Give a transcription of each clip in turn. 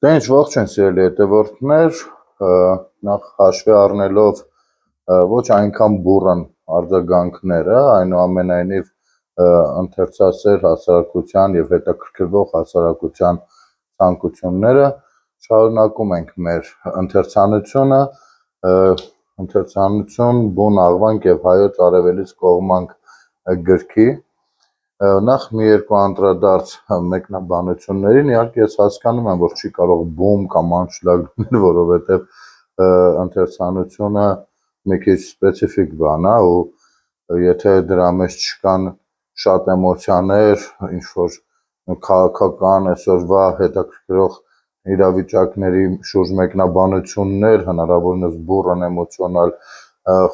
Դե ինչ ողջույն սիրելի հետևորդներ, նախ հաշվի առնելով ոչ այնքան բուռն արձագանքները, այնուամենայնիվ ընթերցասեր հասարակության եւ հետաքրքրվող հասարակության ցանկությունները, շարունակում ենք մեր ընթերցանությունը, ընթերցանություն բուն աղվանք եւ հայոց արևելից կողմանք գրքի նախ մի երկու անդրադարձ մեկնաբանություններին, իհարկե ես հասկանում եմ, որ չի կարող բում կամ անշլագ լինել, որովհետև ընթերցանությունը մի քիչ սպეციფიկ բան է ու եթե դրա մեջ չկան շատ էմոցիաներ, ինչ որ քաղաքական այսօրվա հետաքրքրող իրավիճակների շուրջ մեկնաբանություններ, հնարավորինս բուռն էմոցիոնալ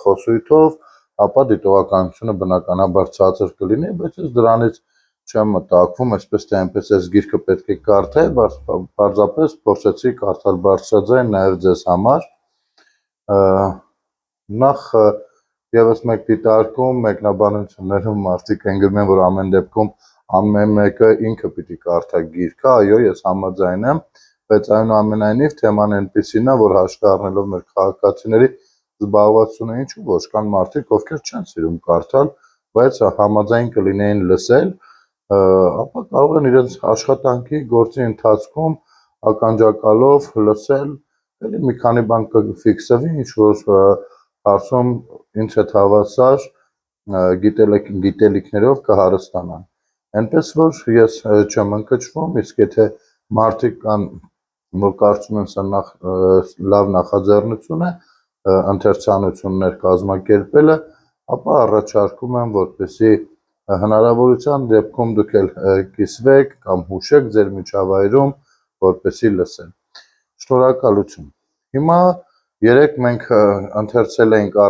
խոսույթով, ապա դիտողականությունը բնականաբար ցածր կլինի, բայց ես դրանից չեմ մտակվում, այսպես թե այնպես այս գիրքը պետք է կարդալ, պարզապես փորձեցի կարդալ բարձրաձայն նաև ձեզ համար։ Նախ եւս մեկ դիտարկում մեկնաբանություններում մարդիկ են գրում, որ ամեն դեպքում ամեն մեկը ինքը պիտի կարդա գիրքը, այո, ես համաձայն եմ, բայց այնուամենայնիվ թեման այնպեսին է, որ հաշվի առնելով մեր քաղաքացիների զբաղվածությունը ինչու ոչ կան մարդիկ, ովքեր չեն սիրում կարդալ, բայց համաձայն կլինեին լսել, ապա կարող են իրենց աշխատանքի գործի ընթացքում ականջակալով լսել, էլի մի քանի բան կֆիքսվի, ինչ որ հարցում ինձ հետ հավասար գիտելիքներով կհարստանան։ Այնպես որ ես չեմ ընկճվում, իսկ եթե մարդիկ կան, որ կարծում են սա լավ նախաձեռնություն է, ընթերցանություններ կազմակերպելը, ապա առաջարկում եմ, որպեսզի հնարավորության դեպքում դուք էլ կիսվեք կամ հուշեք ձեր միջավայրում, որպեսզի լսեն։ Շնորհակալություն։ Հիմա երեք մենք ընթերցել ենք,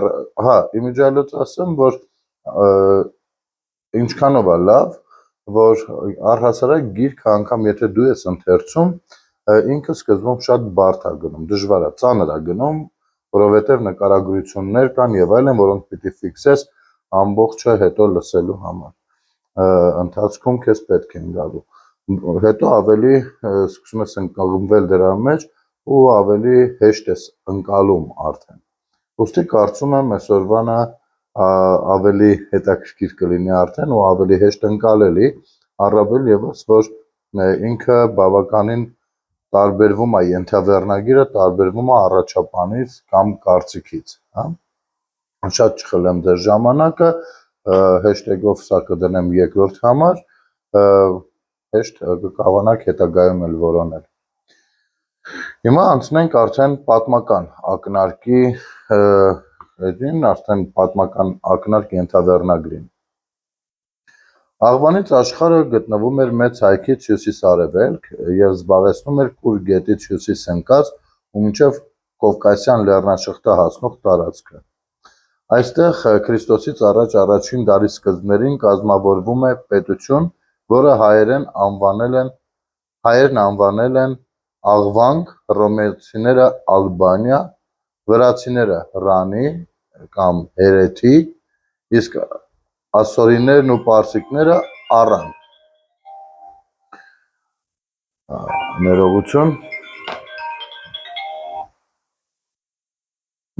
իմիջիալոց ասեմ, որ ինչքանով է լավ, որ առհասարակ գիրքը անգամ եթե դու ես ընթերցում, ինքը սկզբում շատ բարդ է գնում, դժվար է, ծանր է գնում, որովհետև նկարագրություններ կան եւ այլն, որոնք պիտի ֆիքսես ամբողջը հետո լսելու համար։ Ընթացքում քեզ պետք են գալու։ Հետո ավելի սկսում ես ընկալվել դրա մեջ ու ավելի հեշտ ես ընկալում արդեն։ Ոստի կարծում եմ այսօրվանը ավելի հետաքրքիր կլինի արդեն ու ավելի հեշտ ընկալելի, առավել եւս որ ինքը բավականին տարբերվում է, ենթավեռնագիրը տարբերվում է առաջապանից կամ կարծիքից, հա։ Շատ չխլեմ ձեր ժամանակը, հեշթեգով սա կդնեմ երկրորդ համար, հեշտ կկարողանաք հետագայում էլ որոնել։ Հիմա անցնենք արդեն պատմական ակնարկի հետին, արդեն պատմական ակնարկ ենթավեռնագրին։ Աղվանից աշխարհը գտնվում էր մեծ հայքից հյուսիս-արևելք եւ զբաղեցնում էր Կուր գետից հյուսիս ընկած ու մինչեւ Կովկասյան լեռնաշղթա հասնող տարածքը։ Այստեղ Քրիստոսից առաջ առաջին դարի սկզբներին կազմավորվում է պետություն, որը հայերն անվանել են Աղվանք, հռոմեացիները Ալբանիա, վրացիները Ռանի կամ Հերեթի, իսկ ասորիներն ու պարսիկները Առան։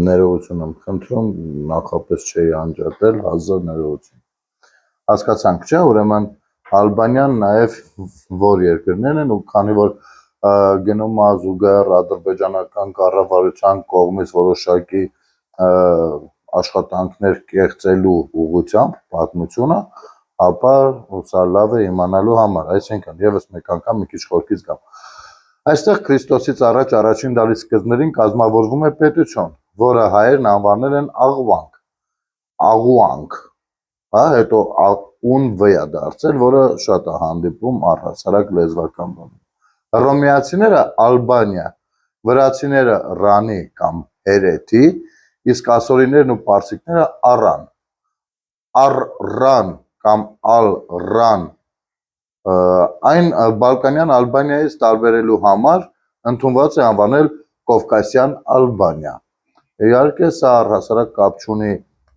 Ներողություն եմ խնդրում, նախապես չէի անջատել, հազար ներողություն։ Հասկացանք, չէ՞, ուրեմն Ալբանիան նաև որ երկրներն են ու քանի որ գնում է զուգահեռ ադրբեջանական կառավարության կողմից որոշակի աշխատանքներ կեղծելու ուղղությամբ պատմությունը, ապա սա լավ է իմանալու համար, այսինքն եւս մեկ անգամ մի քիչ խորքից գամ։ Այստեղ Քրիստոսից առաջ առաջին դարի սկզբներին կազմավորվում է պետություն, որը հայերն անվանել են Աղուանք, հա, հետո ուն վյա դարձել, որը շատ է հանդիպում առհասարակ լեզվական բանում։ Հռոմեացիները Ալբանիա, վրացիները Ռանի կամ Հերեթի, իսկ ասորիներն ու պարսիկները Առան։ Առան կամ Ալ-Ռան այն Բալկանյան Ալբանիայից տարբերելու համար ընդունված է անվանել Կովկասյան Ալբանիա։ Իհարկե սա առհասարակ կապ չունի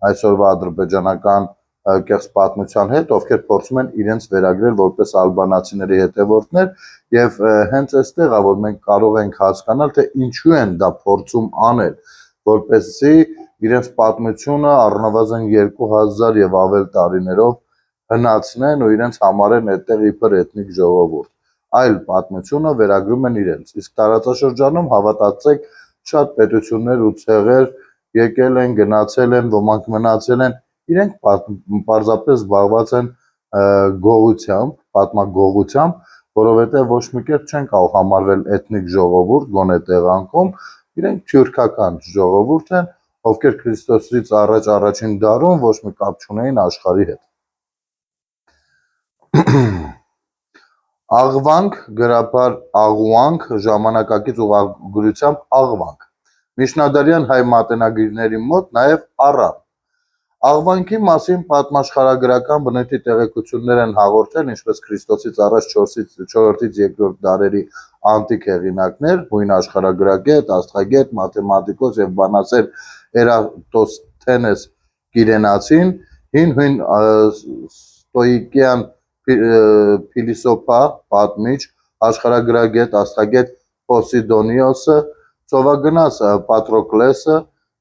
այսօրվա ադրբեջանական կեղծ պատմության հետ, ովքեր փորձում են իրենց վերագրել որպես ալբանացիների հետևորդներ, եւ հենց այստեղ է, որ մենք կարող ենք հասկանալ, թե ինչու են դա փորձում անել, որպեսզի իրենց պատմությունը առնվազն 2000 եւ ավել տարիներով հնացնեն ու իրենց համարեն այդտեղ իբր էթնիկ ժողովուրդ, այլ պատմությունը վերագրում են իրենց։ Իսկ տարածաշրջանում հավատացեք, շատ պետություններ ու ցեղեր եկել են, գնացել են, ոմանք մնացել են, իրենք պարզապես զբաղված են գողությամբ, պատմագողությամբ, որովհետև ոչ մի կերպ չեն կարող համարվել էթնիկ ժողովուրդ, գոնե տեղանքում, իրենք թյուրքական ժողովուրդ են, ովքեր Քրիստոսից առաջ առաջին դարում ոչ մի կապ չունեին աշխարհի հետ։ Աղվանք, գրաբար աղուանք, ժամանակակից ուղղագրությամբ աղվանք։ Միջնադարյան հայ մատենագրիների մոտ նաև առան։ Աղվանքի մասին պատմաշխարհագրական բնույթի տեղեկություններ են հաղորդել ինչպես Քրիստոսից առաջ 4-ից 2-րդ դարերի անտիկ հեղինակներ, հույն աշխարհագրագետ, աստղագետ, մաթեմատիկոս եւ բանասեր Էրատոսթենես Կիրենացին, հին ստոիկյան փիլիսոփա, պատմիչ, աշխարհագրագետ, աստղագետ Պոսիդոնիոսը, ծովագնաց Պատրոկլեսը,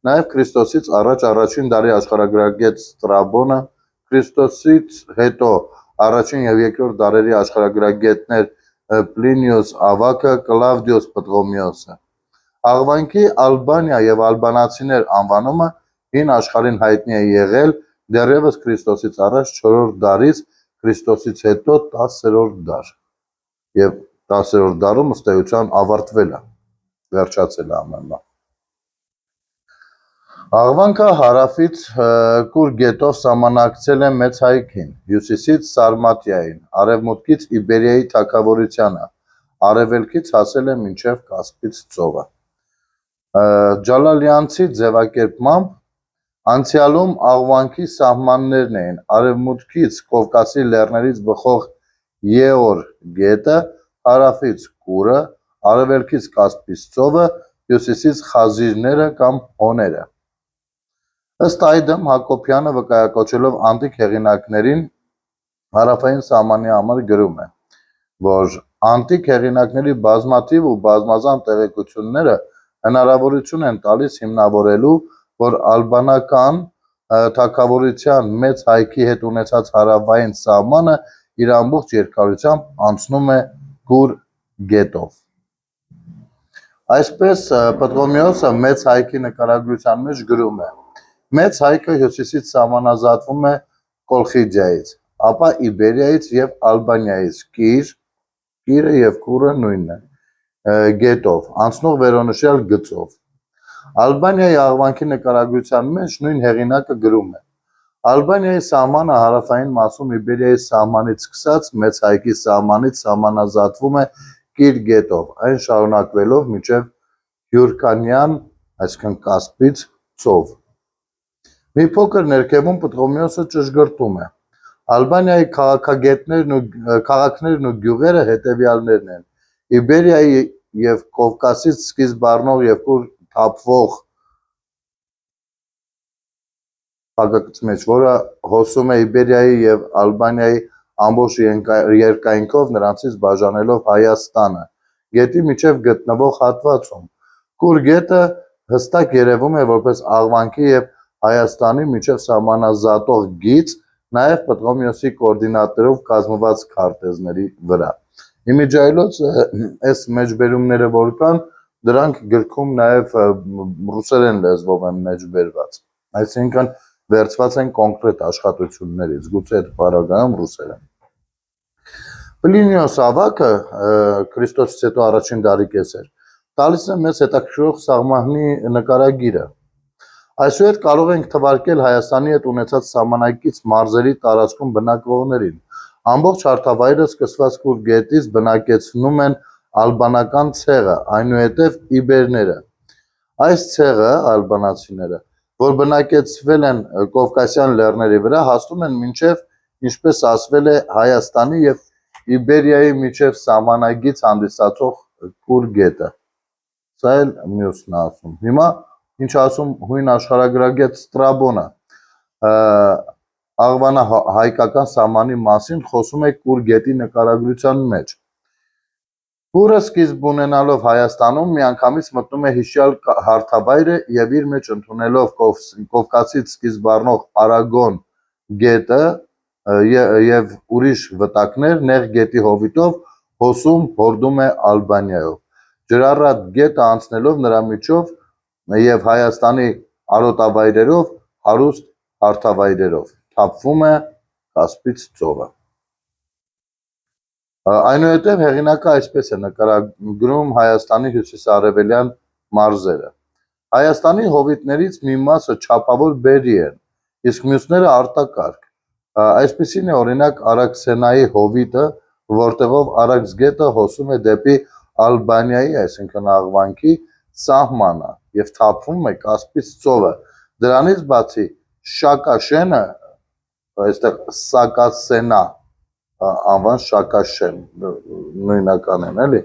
նաև Քրիստոսից առաջ առաջին դարի աշխարհագրագետ Ստրաբոնը, Քրիստոսից հետո առաջին եւ երկրորդ դարերի աշխարհագրագետներ Պլինիոս Ավակը, Կլավդիոս Պտրոմեոսը։ Աղվանքի Ալբանիա եւ ալբանացիներ անվանումը հին աշխարհին հայտնի է եղել դեռևս Քրիստոսից առաջ 4-րդ դարից, Քրիստոսից հետո 10-րդ դար եւ 10-րդ դարում ըստ էության ավարտվել է, վերջացել է ամեն բան։ Աղվանքը հարավից կուր գետով սահմանակցել է Մեծ Հայքին, հյուսիսից Սարմատիային, արևմուտքից Իբերիայի թագավորությանը, արևելքից հասել է մինչև Կասպից ծովը։ Ջալալյանցի ձևակերպմամբ անցյալում աղվանքի սահմաններն էին արևմուտքից Կովկասի լեռներից բխող Եոր գետը, հարավից կուրը, արևելքից Կասպից ծովը, հյուսիսից խազիրները կամ հոները։ Ըստ այդմ Հակոբյանը վկայակոչելով անտիկ հեղինակներին հարավային սահմանի համար գրում է, որ անտիկ հեղինակների բազմաթիվ ու բազմազան տեղեկությունները հնարավորություն են տալիս հիմնավորելու, որ ալբանական թագավորության Մեծ Հայքի հետ ունեցած հարավային սահմանը իր ամբողջ երկարությամբ անցնում է Կուր գետով։ Այսպես Պտրոմեոսը Մեծ Հայքի նկարագրության մեջ գրում է. Մեծ Հայքը հյուսիսից սահմանազատվում է Կոլխիդիայից, ապա Իբերիայից եւ Ալբանիայից Կիրը եւ Կուրը նույնն է, գետով, անցնող վերոնշյալ գծով։ Ալբանիայի աղվանքի նկարագրության մեջ նույն հեղինակը գրում է. Ալբանիայի սահմանը հարավային մասում Իբերիայի սահմանից սկսած Մեծ Հայքի սահմանից սահմանազատվում է Կիր գետով, այն շարունակվելով մինչև Հյուրքանյան, այսինքն Կասպից ծով։ Մի փոքր ներքևում Պտրոմեոսը ճշգրտում է. Ալբանիայի քաղաքներն ու գյուղերը հետևյալներն են. Իբերիայի եւ Կովկասից սկիզբ առնող եւ կուր թափվող փակակից մեջ, որը հոսում է Իբերիայի եւ Ալբանիայի ամբողջ երկայնքով, նրանցից բաժանելով Հայաստանը, գետի միջև գտնվող հատվածում։ Կուր գետը հստակ երևում է որպես աղվանքի եւ Հայաստանի միջև սահմանազատող գիծ, նաև Պտրոմեոսի կոորդինատներով կազմված քարտեզների վրա։ Իմիջայլոց այս մեջբերումները որ կան, դրանք գրքում նաև ռուսերեն լեզվով են մեջբերված, այսինքն վերցված են կոնկրետ աշխատություններից, գուցե այդ բառագայում ռուսերեն։ Պլինիոս Ավակը, Քրիստոսից հետո առաջին դարի կեսեր, տալիս է մեզ հետաքրքրող սահմանի նկարագիրը։ Այսուհետ կարող ենք թվարկել Հայաստանի հետ ունեցած սահմանակից մարզերի տարածքում բնակվողներին։ Ամբողջ հարթավայրը սկսված Կուր գետից բնակեցնում են ալբանական ցեղը, այնուհետև իբերները։ Այս ցեղը, ալբանացիները, որ բնակեցվել են Կովկասյան լեռների վրա, հասնում են մինչև, ինչպես ասվել է, Հայաստանի եւ Իբերիայի միջև սահմանագից հանդիսացող Կուր գետը։ Սա էլ մյուսն է ասում։ Հիմա ինչ ասում հույն աշխարհագրագետ Ստրաբոնը, աղվանահայկական սահմանի մասին խոսում է Կուր գետի նկարագրության մեջ։ Կուրը սկիզբ ունենալով Հայաստանում միանգամից մտնում է հիշյալ հարթավայրը եւ իր մեջ ընդունելով Կովկասից սկիզբ առնող Արագոն գետը եւ ուրիշ վտակներ նեղ գետի հովիտով հոսում հորդում է Ալբանիայով։ Ջրառատ գետը անցնելով նրա միջով եւ Հայաստանի արոտավայրերով հարուստ հարթավայրերով թափվում է Կասպից ծովը։ Այնուհետև հեղինակը այսպես է նկարագրում Հայաստանի հյուսիսարևելյան մարզերը։ Հայաստանի հովիտներից մի մասը չափավոր բերրի են, իսկ մյուսները արտակարգ։ Այսպիսին է օրինակ Արաքսենայի հովիտը, որտեղով Արաքս գետը հոսում է դեպի Ալբանիայի, այսինքն Աղվանքի սահմանը եւ թափվում է Կասպից ծովը։ Դրանից բացի Շակաշենը, այստեղ Սակասենա անվան Շակաշեն նույնական են, էլի,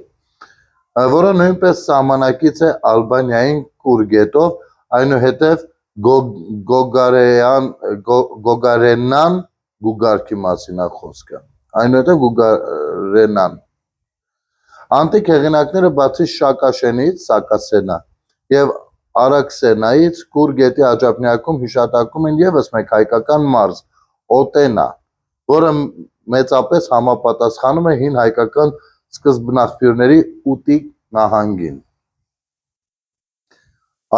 որը նույնպես սահմանակից է Ալբանիային Կուր գետով, այնուհետև Գոգարենան գուգարքի մասին է խոսքը, այնուհետև Գուգարենան։ Անտիկ հեղինակները բացի Շակաշենից, Սակասենա եւ Արաքսենայից Կուր գետի աջափնյակում հիշատակում են եւս մեկ հայկական մարզ՝ Օտենա, որը մեծապես համապատասխանում է հին հայկական սկզբնաղբյուրների Ուտիկ նահանգին։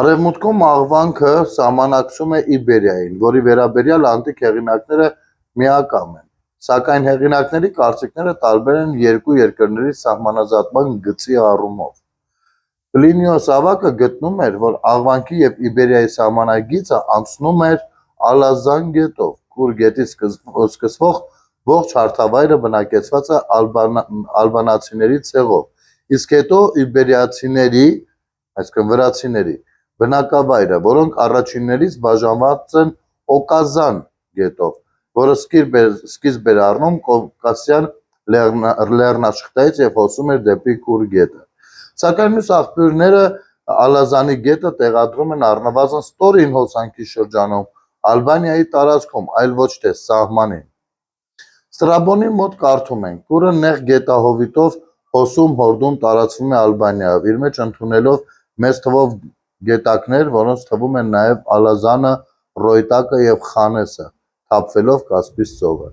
Արևմուտքում Աղվանքը սահմանակցում է Իբերիային, որի վերաբերյալ անտիկ հեղինակները միակամ են, սակայն հեղինակների կարծիքները տարբեր են երկու երկրների սահմանազատման գծի առումով։ Պլինիոս Ավագը գտնում էր, որ Աղվանքի եւ Իբերիայի սահմանագիծը անցնում էր Ալազան գետով, Կուր գետից սկսվող ողջ հարթավայրը բնակեցված է ալբանացիների ցեղով, իսկ հետո իբերիացիների, այսինքն վրացիների բնակավայրը, որոնք առաջիններից բաժանված են Օկազան գետով, որը սկիզբ էր առնում Կովկասյան լեռնաշղթայից եւ հոսում էր դեպի Կուր գետը։ Սակայն մյուս աղբյուրները Ալազանի գետը տեղադրում են առնվազն ստորին հոսանքի շրջանում Ալբանիայի տարածքում, այլ ոչ թե սահմանին։ Ստրաբոնի մոտ կարդում ենք. Կուրը նեղ գետահովիտով հոսում հորդում տարածվում է Ալբանիայով, իր մեջ ընդունելով մեծ թվով գետակներ, որոնց թվում են նաև Ալազանը, Ռոյտակը եւ Խանեսը, թափվելով Կասպից ծովը։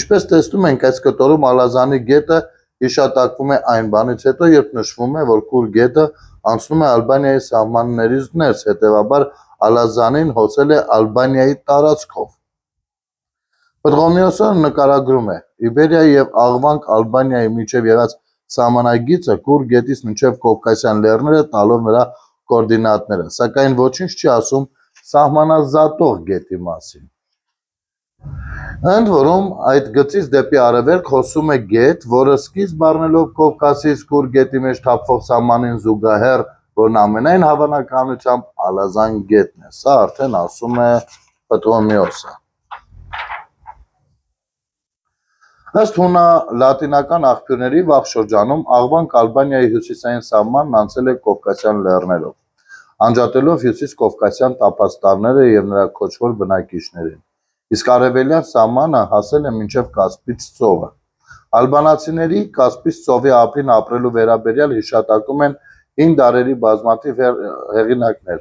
Ինչպես տեսնում ենք, այս կտորում Ալազանի գետը հիշատակվում է այն բանից հետո, երբ նշվում է, որ Կուր գետը անցնում է Ալբանիայի սահմաններից ներս, հետևաբար Ալազանին հոսել է Ալբանիայի տարածքով։ Պտղոմեոսը նկարագրում է. Իբերիայի եւ Աղվանք Ալբանիայի միջև եղած սահմանագիծը Կուր գետից մինչև Կովկասյան լեռները տալով նրա կոորդինատները, սակայն ոչինչ չի ասում սահմանազատող գետի մասին։ Ընդ որում այդ գծից դեպի արևելք հոսում է գետ, որը սկիզբ առնելով Կովկասից Կուր գետի մեջ թափվող սահմանին զուգահեռ, որն ամենայն հավանականությամբ Ալազան գետն է։ Սա արդեն ասում է Պտղոմեոսը։ Ըստ հունա-լատինական աղբյուրների վաղ շրջանում Աղվանք Ալբանիայի հյուսիսային սահմանն անցել է Կովկասյան լեռներով, անջատելով հյուսիս-կովկասյան տափաստանները եւ նրա քոչվոր բնակիչներին, իսկ արևելյան սահմանը հասել է մինչև Կասպից ծովը։ Ալբանացիների Կասպից ծովի ափին ապրելու վերաբերյալ հիշատակում են հին դարերի բազմաթիվ հեղինակներ՝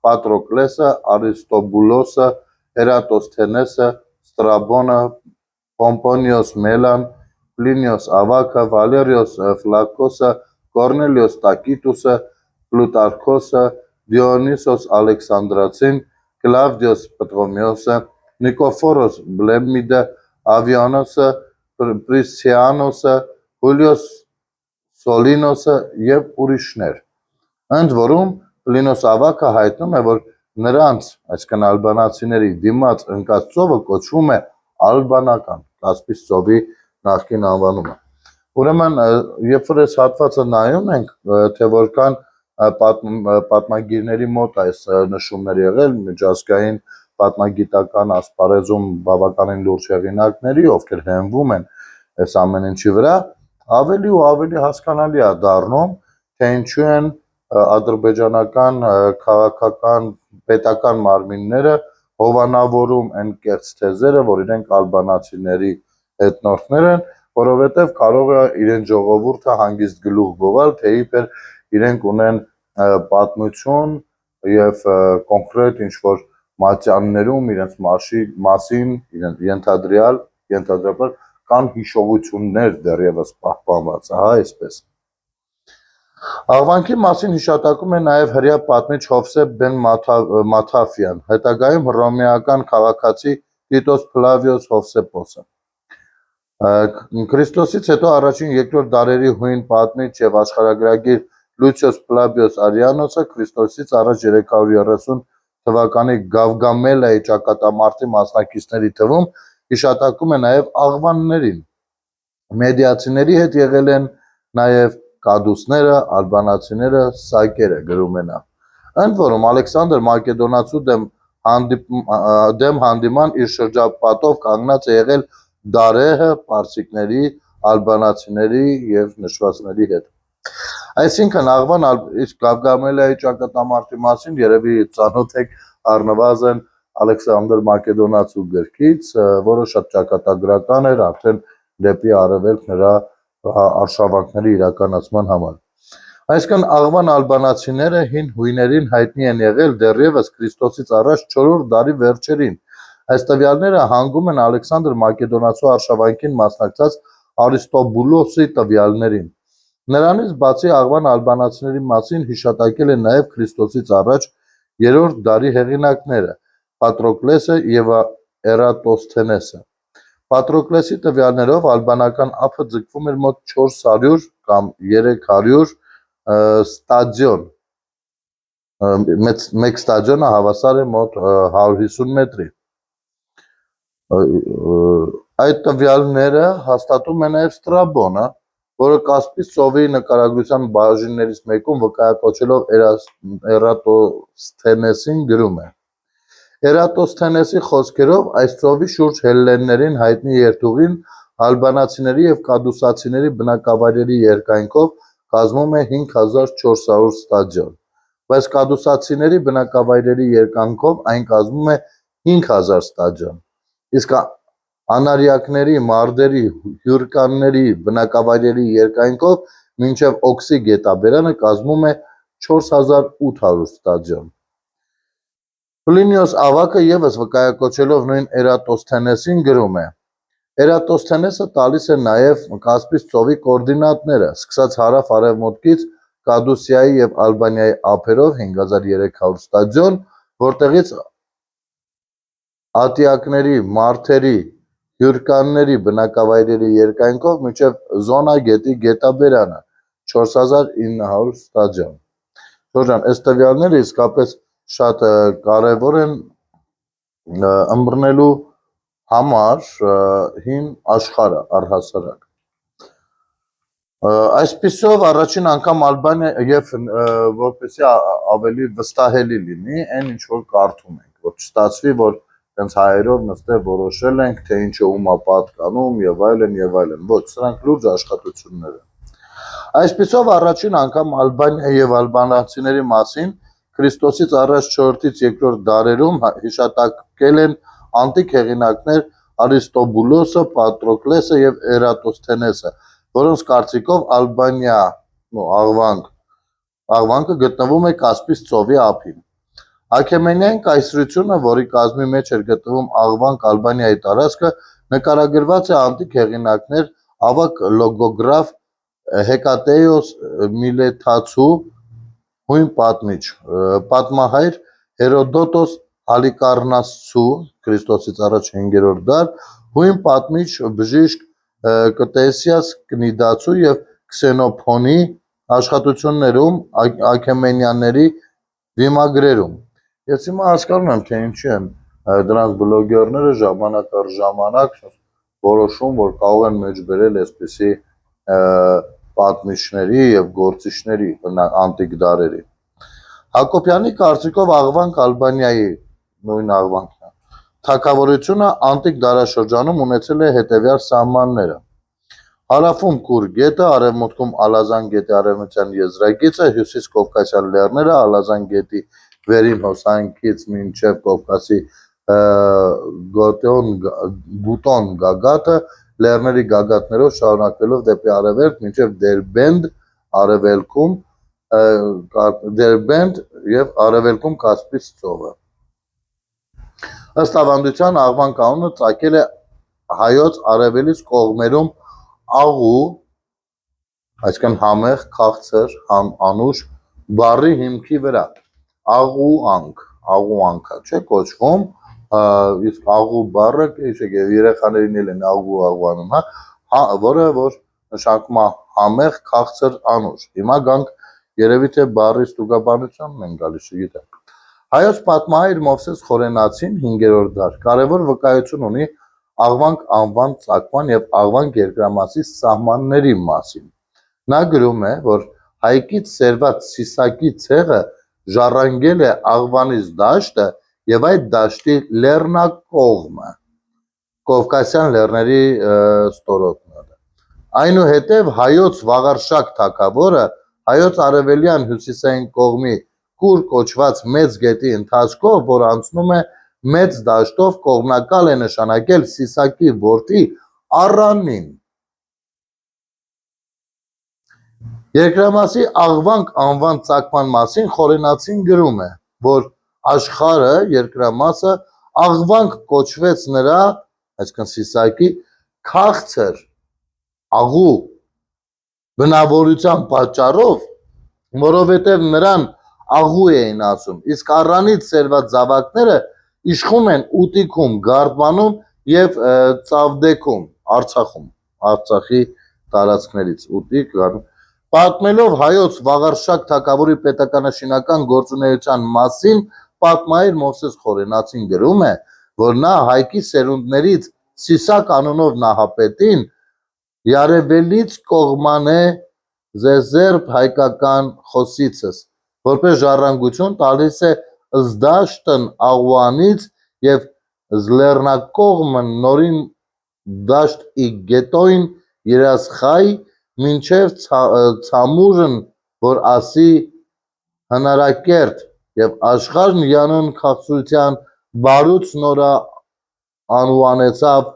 Պատրոկլեսը, Արիստոբուլոսը, Էրատոսթենեսը, Ստրաբոնը, Պոմպոնիոս Մելան, Պլինիոս Ավագը, Վալերիոս Ֆլակոսը, Կորնելիոս Տակիտուսը, Պլուտարքոսը, Դիոնիսոս Ալեքսանդրացին, Կլավդիոս Պտղոմեոսը, Նիկոֆորոս Բլեմիդը, Ավիանոսը, Պրիսիանոսը, Հուլիոս Սոլինոսը եւ ուրիշներ։ Ընդ որում Պլինոս Ավագը հայտնում է, որ նրանց, այսինքն ալբանացիների դիմաց ընկած ծովը կոչվում է Ալբանական, Կասպից ծովի նախկին անվանումը։ Ուրեմն, երբ որ այս հատվածը նայում ենք, թե որքան պատմագիրների մոտ այս նշումներ եղել, միջազգային պատմագիտական ասպարեզում բավականին լուրջ հեղինակների, ովքեր հենվում են այս ամեն ինչի վրա, ավելի ու ավելի հասկանալի է դառնում, թե ինչու են ադրբեջանական քաղաքական պետական մարմինները հովանավորում են կեղծ թեզերը, որ իրենք ալբանացիների հետնորդներ են, որովհետև կարող է իրեն ժողովուրդը հանգիստ գլուխ գովալ, թե իբր իրենք ունեն պատմություն եւ կոնկրետ ինչ-որ մատյաններում իրենց մասին ենթադրյալ կան հիշողություններ դեռևս պահպանված, հա, այսպես։ Աղվանքի մասին հիշատակում է նաև հրեա պատմիչ Հովսեփ բեն Մաթաֆյան, հետագայում հռոմեական քաղաքացի Տիտոս Ֆլավիոս Հովսեփոսը։ Քրիստոսից հետո առաջին-երկրորդ դարերի հույն պատմիչ եւ աշխարհագրագիր Լուցիոս Ֆլավիոս Արիանոսը Քրիստոսից առաջ 330 թվականի Գավգամելիայի ճակատամարտի մասնակիցների թվում հիշատակում է նաև աղվաններին։ Մեդիացիների հետ եղել են նաև կադուսները, ալբանացիները, սակերը, գրում է նա։ Ընդ որում Ալեքսանդր Մակեդոնացու դեմ հանդիման իր շրջապատով կանգնած է եղել Դարեհը, պարսիկների, ալբանացիների եւ նշվածների հետ։ Այսինքն աղվան իսկ Գավգամելիայի ճակատամարտի մասին երևի ծանոթ եք առնվազն Ալեքսանդր Մակեդոնացու գրքից, որը շատ ճակատագրական էր արդեն դեպի արևելք նրա արշավանքների իրականացման համար։ Այսինքն աղվան ալբանացիները հին հույներին հայտնի են եղել դեռևս Քրիստոսից առաջ 4-րդ դարի վերջերին։ Այս տվյալները հանգում են Ալեքսանդր Մակեդոնացու արշավանքին մասնակցած Արիստոբուլոսի տվյալներին։ Նրանից բացի աղվան ալբանացիների մասին հիշատակել են նաև Քրիստոսից առաջ 3-րդ դարի հեղինակները Պատրոկլեսը եւ Էրատոսթենեսը։ Պատրոկլեսի տվյալներով ալբանական ափը ձգվում էր մոտ 400 կամ 300 ստադիոն։ Մեկ ստադիոնը հավասար է մոտ 150 մետրի։ Այդ տվյալները հաստատում է նաև Ստրաբոնը, որը Կասպից ծովի նկարագրության բաժիններից մեկում վկայակոչելով Էրատոսթենեսին գրում է. Էրատոսթենեսի խոսքերով այս ծովի շուրջ հելլեններին հայտնի երթուղին ալբանացիների եւ կադուսացիների բնակավայրերի երկայնքով կազմում է 5400 ստադիոն, բայց կադուսացիների բնակավայրերի երկայնքով այն կազմում է 5000 ստադիոն, իսկ անարյակների, մարդերի, հյուրկանների բնակավայրերի երկայնքով մինչև Օքսի գետաբերանը կազմում է 4800 ստադիոն։ Պլինիոս ավագը ևս վկայակոչելով նույն Էրատոսթենեսին գրում է. Էրատոսթենեսը տալիս է նաև Կասպից ծովի կոորդինատները, սկսած հարավ-արևմուտքից Կադուսիայի եւ Ալբանիայի ափերով 5300 ստադիոն, որտեղից ատիակների, մարդերի, հյուրկանների բնակավայրերի երկայնքով մինչև Զոնա գետի գետաբերանը 4900 ստադիոն։ Շրջան, այս տվյալները իսկապես շատ կարևոր են ըմբռնելու համար հին աշխարհը առհասարակ։ Այսպիսով առաջին անգամ Ալբանիա եւ որպեսզի ավելի վստահելի լինի, այն ինչ որ կարդում ենք, որ չստացվի, որ հենց հայերով նստել որոշել ենք, թե ինչը ում է պատկանում եւ այլն եւ այլն։ Ոչ, սրանք լուրջ աշխատություններ են։ Այսպիսով առաջին անգամ Ալբանիա եւ ալբանացիների մասին Քրիստոսից առաջ 4-ից 2-րդ դարերում հիշատակել են անտիկ հեղինակներ Արիստոբուլոսը, Պատրոկլեսը եւ Էրատոսթենեսը, որոնց կարծիքով Ալբանիա աղվանքը գտնվում է Կասպից ծովի ափին։ Աքեմենյան կայսրությունը, որի կազմի մեջ էր գտնվում աղվանք Ալբանիայի տարածքը, նկարագրված է անտիկ հեղինակներ ավագ լոգոգրաֆ Հեկատեոս Միլեթացու հույն պատմիչ, պատմահայր Հերոդոտոս Հալիկառնասցու Քրիստոսից առաջ 5-րդ դար, հույն պատմիչ բժիշկ Կտեսիաս Կնիդացու եւ Քսենոփոնի աշխատություններում աքեմենյանների վիմագրերում։ Ես հիմա հասկանում եմ, թե ինչի են դրանց բլոգերները ժամանակ առ ժամանակ որոշում, որ կարող են մեջ բերել այսպիսի պատմիչների եւ գործիչների անտիկ դարերի։ Հակոբյանի կարծիքով աղվանք Ալբանիայի նույն աղվանքն է։ Թագավորությունը անտիկ դարաշրջանում ունեցել է հետեւյալ սահմանները. հարավում Կուր գետը, արևմուտքում Ալազան գետի արևմտյան եզրագիծը, հյուսիս Կովկասյան լեռները, Ալազան գետի վերին հոսանքից մինչև Կովկասի գուտոն գագաթը լեռների գագաթներով շարունակվելով դեպի արևելք մինչև Դերբենդ եւ արևելքում Կասպից ծովը։ Ըստ ավանդության աղվան կանոնը ծագել է հայոց արևելից կողմերում աղու, այսինքն համեղ, քաղցր, անուշ բառի հիմքի վրա աղուանքա չէ կոչվում, իսկ աղու բառը երեխաներին էլ են աղու անում, որը որ նշանակում է համեղ, քաղցր, անուշ։ Հիմա գանք երևի թե բառի ստուգաբանությանն են գալիս, չգիտեմ։ Հայոց պատմահայր Մովսես Խորենացին 5-րդ դար կարևոր վկայություն ունի աղվանք անվան ծագման եւ աղվանք երկրամասի սահմանների մասին։ Նա գրում է, որ հայկից սերված Սիսակի ցեղը ժառանգել է աղվանից դաշտը եւ այդ դաշտի լեռնակողմը, Կովկասյան լեռների ստորոտները։ Այնուհետև հայոց Վաղարշակ թագավորը հայոց արևելյան հյուսիսային կողմի Կուր կոչված մեծ գետի ընթացքով, որ անցնում է մեծ դաշտով, կողմնակալ է նշանակել Սիսակի որդի Առանին։ Երկրամասի աղվանք անվան ծագման մասին Խորենացին գրում է, որ աշխարհը երկրամասը աղվանք կոչվեց նրա, այսինքն Սիսակի քաղցր աղու բնավորության պատճառով, որովհետև նրան աղու էին ասում, իսկ առանից սերված զավակները իշխում են ուտիքում, գարդմանում եւ ծավդեքում, Արցախում, Արցախի տարածքներից ուտիկ գարդում։ Պատմելով հայոց Վաղարշակ թագավորի պետականաշինական գործունեության մասին պատմահայր Մովսես Խորենացին գրում է, որ նա հայկի սերունդներից Սիսակ անունով նահապետին Յարևելից կողմանե զեզերբ հայկական խոսիցս, որպես ժառանգություն տալիս է զդաշտն աղուանից եւ զլեռնակողմն նորին դաշտ ի գետոյն երասխայ մինչև ցամուրն, որ ասի հնարակերտ եւ աշխարհն յանոն քաղցրության բարուց նորա անուանեցավ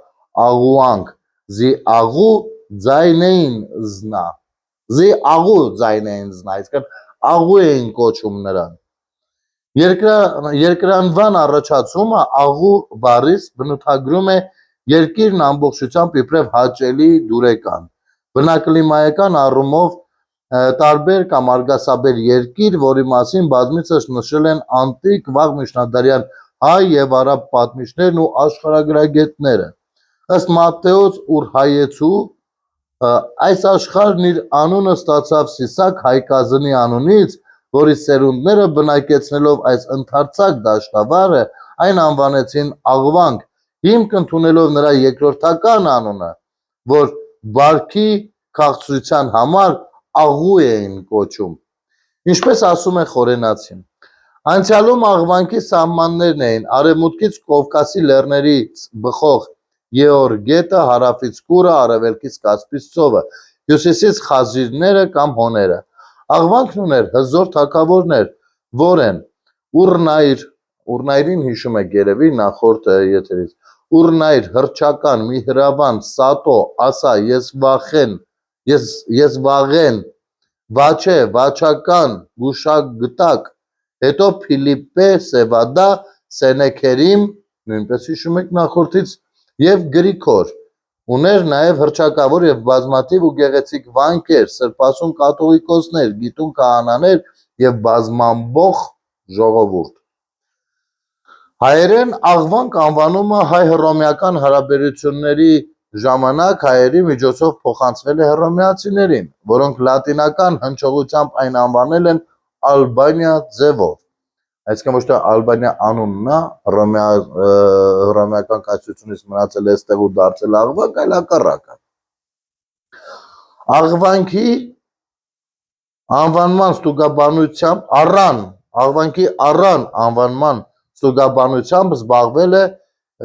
աղուանք, զի աղու ձայնեին զնա, այսինքն աղու էին կոչում նրան։ Երկրանվան առաջացումը աղու բառից բնութագրում է երկիրն ամբողջությամբ իբրև հաճելի դուրեկան, բնակլիմայական առումով տարբեր կամ արգասաբեր երկիր, որի մասին բազմիցս նշել են անտիկ վաղ միջնադարյան հայ եւ արաբ պատմիչներն ու աշխարհագրագետները։ Ըստ Մատթեոս Ուրհայեցու այս աշխարհն իր անունը ստացավ Սիսակ հայկազնի անունից, որի սերունդները բնակեցնելով այս ընդարձակ դաշտավայրը այն անվանեցին աղվանք, հիմք ընդունելով նրա երկրորդական անունը, որ բարքի քաղցրության համար աղու էին կոչում։ Ինչպես ասում է Խորենացին, անցյալում աղվանքի սահմաններն էին արևմուտքից Կովկասի լեռներից բխող Եոր գետը, հարավից Կուրը, արևելքից Կասպից ծովը, հյուսիսից խազիրները կամ հոները։ Աղվանքն ուներ հզոր թագավորներ, որ են Ուրնայրին հիշում եք երևի նախորդ եթերից, Ուրնայր, Հռչական, Միհրաբան, Սատո, Ասա, Եզվաղեն, Վաչե, Վաչական, Գուշագտակ, հետո Փիլիպպե, Սևադա, Սենեքերիմ, նույնպես հիշում եք նախորդից, եւ Գրիգոր։ Ուներ նաև հռչակավոր եւ բազմաթիվ ու գեղեցիկ վանքեր, սրբասուն կաթողիկոսներ, գիտուն քահանաներ եւ բազմամբող ժողովուրդ։ Հայերեն աղվանք անվանումը հայ-հռոմեական հարաբերությունների ժամանակ հայերի միջոցով փոխանցվել է հռոմեացիներին, որոնք լատինական հնչողությամբ այն անվանել են Ալբանիա ձևով, այսինքն ոչ թե Ալբանիա անունն է, հռոմեական կայսրությունից մնացել է այստեղ ու դարձել աղվանք, այլ հակառակը։ Աղվանքի անվանման ստուգաբանությամբ զբաղվել է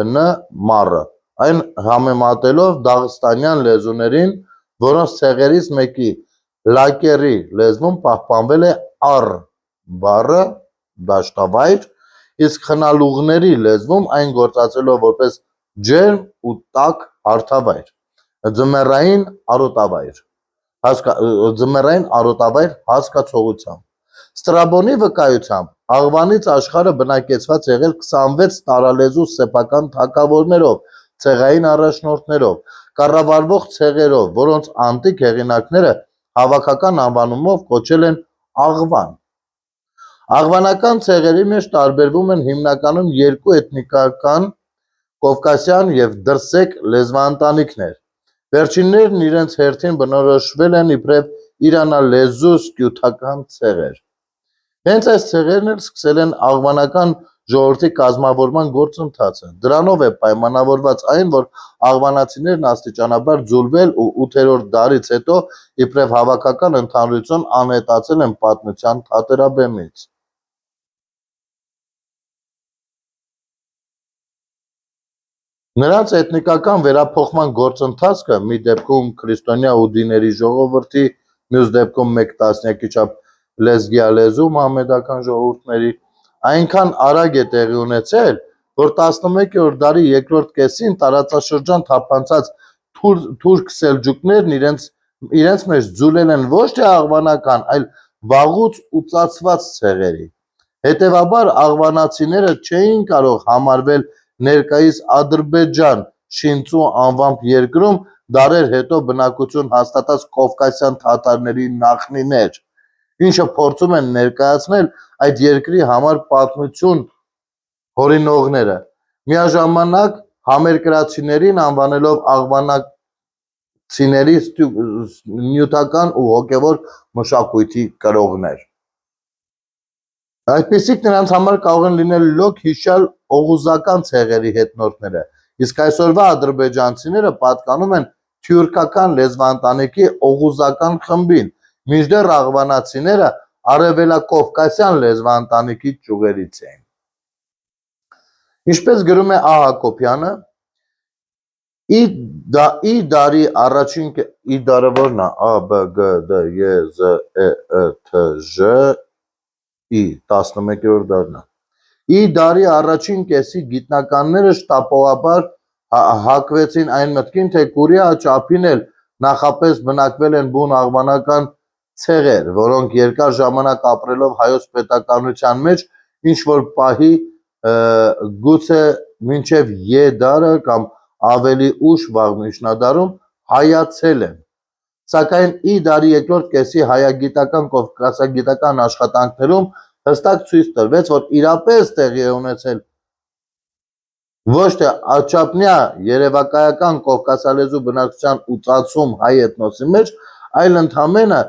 Ն. Մարը, այն համեմատելով դաղստանյան լեզուներին, որոնց ցեղերից մեկի լակերի լեզվում պահպանվել է առ բառը դաշտավայր իսկ խնալուղների լեզվում այն գործածելով որպես ջերմ ու տաք հարթավայր, ձմեռային արոտավայր հասկացողությամբ։ Ստրաբոնի վկայությամբ աղվանից աշխարհը բնակեցված եղել 26 տարալեզու սեփական թագավորներով, ցեղային առաջնորդներով, կառավարվող ցեղերով, որոնց անտիկ հեղինակները հավաքական անվանումով կոչել են աղվան։ Աղվանական ցեղերի մեջ տարբերվում են հիմնականում երկու էթնիկական կովկասյան և դրսեկ լեզվաընտանիքներ։ Վերջիններն իրենց հերթին բնորոշվել են իբրև իրանալեզու սկյութական ցեղեր։ Հենց այս ցեղերն էլ սկսել են աղվանական ժողովրդի կազմավորման գործընթացը։ Դրանով է պայմանավորված այն, որ աղվանացիներն աստիճանաբար ձուլվել ու 8-րդ դարից հետո իբրև հավաքական ընդհանրություն անհետացել են պատմության թատերաբեմից։ Նրանց էթնիկական վերափոխման գործընթացքը, մի դեպքում քրիստոնյա ուդիների ժողովրդի, մյուս դեպքում մեկ տասնյակի չափ լեզգիալեզու մահմեդական ժողովուրդների, այնքան արագ է տեղի ունեցել, որ 11-րդ դարի երկրորդ կեսին տարածաշրջան թափանցած թուրք սելջուկներն իրենց մեջ ձուլել են ոչ թե աղվանական, այլ վաղուց ուծացված ցեղերի։ Հետևաբար աղվանացիները չէին կարող համարվել ներկայիս Ադրբեջան շինծու անվամբ երկրում դարեր հետո բնակություն հաստատած կովկասյան թաթարների նախնիներ, ինչը փորձում են ներկայացնել այդ երկրի համար պատմություն հորինողները, միաժամանակ համերկրացիներին անվանելով աղվանացիների նյութական ու հոգևոր մշակույթի կրողներ։ Այդպիսիք նրանց համար կարող են լինել լոկ հիշյալ օղուզական ցեղերի հետնորդները, իսկ այսօրվա ադրբեջանցիները պատկանում են թյուրքական լեզվաընտանիքի օղուզական խմբին, մինչդեռ աղվանացիները արևելակովկասյան լեզվաընտանիքի ճյուղերից էին։ Ինչպես գրում է Ա. Հակոբյանը, ի դարի առաջին կեսի գիտնականները շտապողաբար հակվեցին այն մտքին, թե Կուրիա չափին էլ նախապես բնակվել են բուն աղվանական ցեղեր, որոնք երկար ժամանակ ապրելով հայոց պետականության մեջ ինչ-որ պահի գուցե մինչև Ե դարը կամ ավելի ուշ վաղ միջնադարում հայացել են, սակայն ի դարի երկրորդ կեսի հայագիտական կովկասագիտական աշխատանքներում հստակ ցույց տրվեց, որ իրապես տեղի է ունեցել ոչ թե աչափնյա երևակայական կովկասալեզու բնակչության ուծացում հայ էթնոսի մեջ, այլ ընդամենը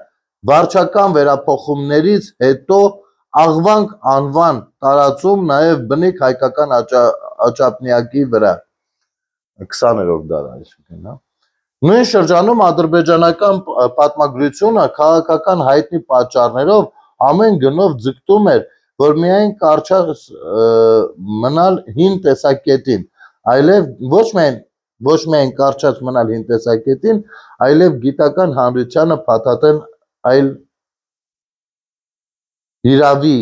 վարչական վերափոխումներից հետո աղվանք անվան տարածում նաև բնիկ հայկական աչափնյակի վրա 20-րդ դար։ Նույն շրջանում ադրբեջանական պատմագրությունը քաղաքական հայտնի պատճառներով ամեն գնով ձգտում էր, որ միայն կարճած մնալ հին տեսակետին, ոչ միայն կարճած մնալ հին տեսակետին, այլև գիտական հանրությանը փաթաթեն այլ հիրավի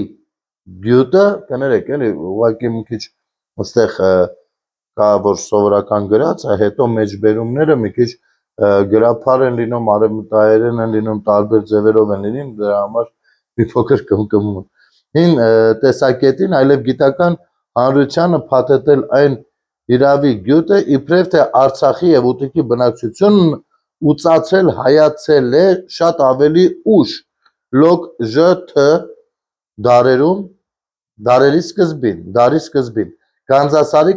գյուտը, կներեք էլի, ուղղակի մի քիչ այստեղ կա որ սովորական գրած է, հետո մեջբերումները մի քիչ գրափար են լինում, արևմտահայերեն են լինում, տարբեր ձևերով են լինում, դրա համար մի փոքր կմկմում եմ։ Հին տեսակետին, այլև գիտական հանրությանը փաթեթել այն հիրավի գյուտը, իբրև թե Արցախի եւ ուտիկի բնակչությունն ուծացել հայացել է շատ ավելի ուշ, լոկ Ժ.Թ. դարերի սկզբին, Գանձասարի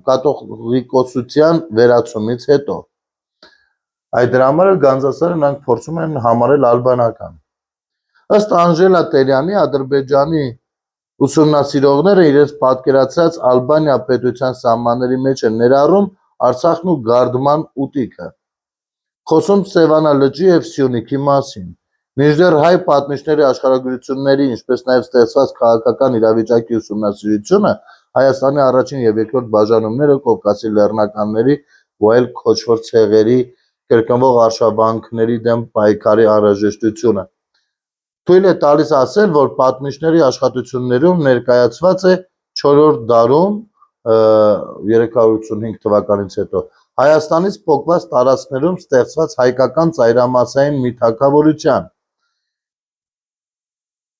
կաթողիկոսության վերացումից հետո։ Այդ դրա համար էլ Գանձասարը նրանք փորձում են համարել ալբանական։ Ըստ Անժելա Տերյանի, Ադրբեջանի ուսումնասիրողները իրենց պատկերացրած Ալբանիա պետության սահմանների մեջ են ներառում Արցախն ու Գարդման ուտիքը, խոսում Սևանա լճի և Սյունիքի մասին, մինչդեռ հայ պատմիչների աշխարհագրությունների, ինչպես նաև ստեղծված քաղաքական իրավիճակի ուսումնասիրությունը Հայաստանի առաջին և երկրորդ բաժանումները, Կովկասի լեռնականների ու այլ քոչվոր ցեղերի կրկնվող արշավանքների դեմ պայքարի անհրաժեշտությունը թույլ է տալիս ասել, որ պատմիչների աշխատություններում ներկայացված է 4-րդ դարում 385 թվականից հետո Հայաստանից փոկված տարածքներում ստեղծված հայկական ծայրամասային մի թագավորության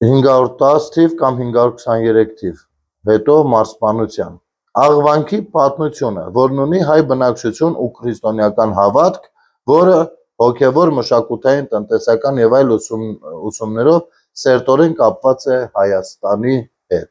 510 թիվ կամ 523 թիվ հետո մարզպանության աղվանքի պատմությունը, որն ունի հայ բնակչություն ու քրիստոնեական հավատք, որը հոգևոր, մշակութային, տնտեսական եւ այլ ուսումներով սերտորեն կապված է Հայաստանի հետ։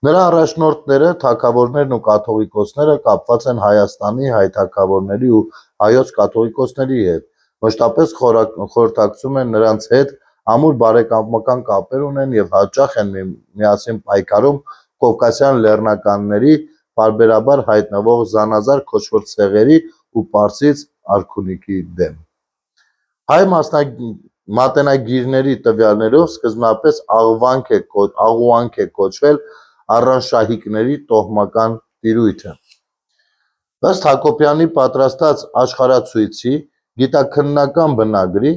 Նրա առաջնորդները, թագավորներն ու կաթողիկոսները կապված են Հայաստանի հայ թագավորների ու հայոց կաթողիկոսների հետ, մշտապես խորհրդակցում են նրանց հետ, ամուր բարեկամական կապեր ունեն եւ հաճախ են միասին պայքարում կովկասյան լեռնականների պարբերաբար հայտնվող զանազար քոչվոր ցեղերի ու պարսից արքունիքի դեմ։ Հայ մատենագիրների տվյալներով սկզբնապես աղուանք է կոչվել առանշահիկների տոհմական տիրույթը։ Ըստ Հակոբյանի պատրաստած աշխարհացույցի գիտաքննական բնագրի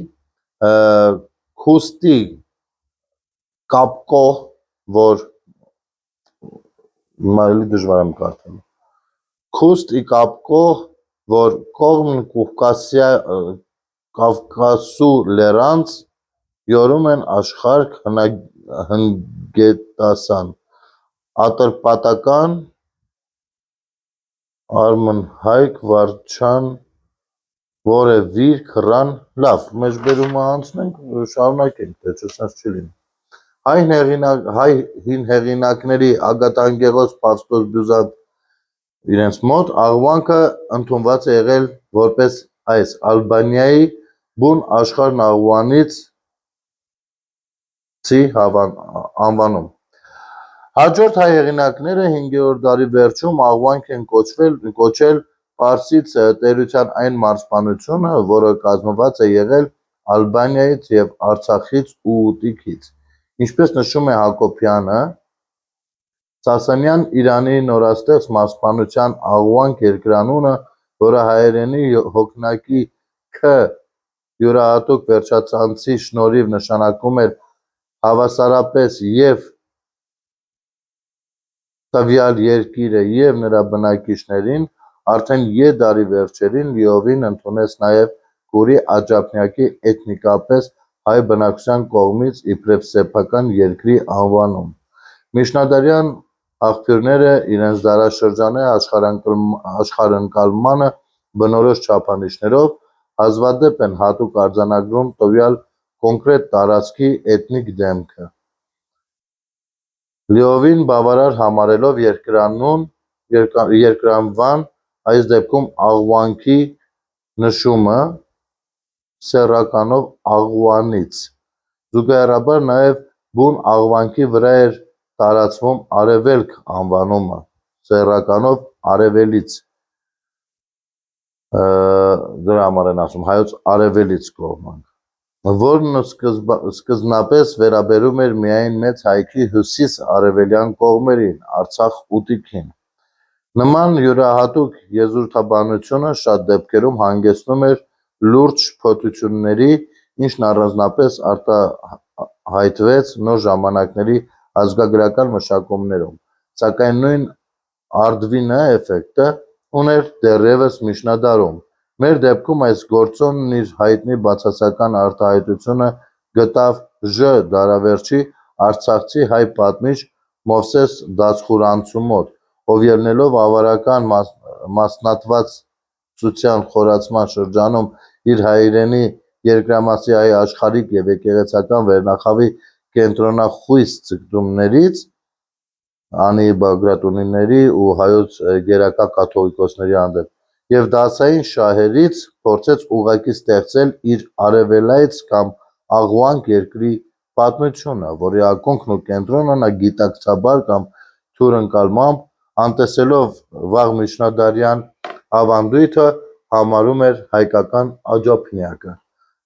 Քուստի կապկոհ, որ մարելի դժվար եմ կարդալ։ Քուստի կապկոհ, որ կողմն Կովկասու լեռանց յորում են աշխարհ հնգետասան, ատրպատական արմնհայք վարչան, որը վիր քռան լավ, մեջբերումը անցնենք, շարունակենք, թե չէ սենց չի լինի։ Հայ հին հեղինակների Ագատանգեղոս Պավստոս Բյուզատ իրենց մոտ աղվանքը ընդունված է եղել որպես այս Ալբանիայի բուն աշխարհն աղվանից անվանում։ Հաջորդ հայ հեղինակները 5-րդ դարի վերջում աղվանք են կոչել պարսից տերության այն մարզպանությունը, որը կազմված է եղել Ալբանիայից և Արցախից ու Ուտիքից։ Ինչպես նշում է Հակոբյանը, Սասանյան Իրանի նորաստեղծ մարզպանության աղվանք երկրանունը, որը հայերենի հոգնակի «Ք» յուրահատուկ վերջածանցի շնորհիվ նշանակում էր հավասարապես և տվյալ երկիրը և նրա բնակիչներին, արդեն Ե դարի վերջերին լիովին ընդունեց նաև Կուրի աջափնյակի էթնիկապես հայ բնակչության կողմից իբրև սեփական երկրի անվանում։ Միջնադարյան աղբյուրները իրենց դարաշրջանի աշխարհընկալմանը բնորոշ չափանիշներով հազվադեպ են հատուկ արձանագրում տվյալ կոնկրետ տարածքի էթնիկ դեմքը, լիովին բավարար համարելով երկրանվան, այս դեպքում աղվանքի նշումը սեռականով աղուանից։ Զուգահեռաբար նաև բուն աղվանքի վրա էր տարածվում արևելք անվանումը, սեռականով արևելից, դրա համար են ասում հայոց արևելից կողմը, որն սկզբնապես վերաբերում էր միայն մեծ հայքի հյուսիս-արևելյան կողմերին, Արցախ ուտիքին։ Նման յուրահատուկ եզրութաբանությունը շատ դեպքերում հանգեցնում էր լուրջ շփոթությունների, ինչն առանձնապես արտահայտվեց նոր ժամանակների ազգագրական մշակումներում, սակայն նույն Արդվինը էֆեկտը ուներ դեռևս միջնադարում։ Մեր դեպքում այս գործոնն իր հայտնի բացասական արտահայտությունը գտավ Ժ դարավերջի արցախցի հայ պատմիչ Մովսես Դացխուրանցու մոտ, ով ելնելով ավարական մասնատվածության խորացման շրջանում իր հայրենի երկրամասի հայ աշխարհիկ և եկեղեցական վերնախավի կենտրոնախույս ձգտումներից, Անի Բագրատունիների ու հայոց գերակա կաթողիկոսների հանդեպ, և դասային շահերից փորձեց ուղղակի ստեղծել իր արևելայց կամ աղվանք երկրի պատմությունը, որի ակունքն ու կենտրոնը նա գիտակցաբար կամ թույր ընկալմամբ, անտեսելով վաղ միջնադարյան ավանդույթը, համարում էր հայկական աջափնյակը։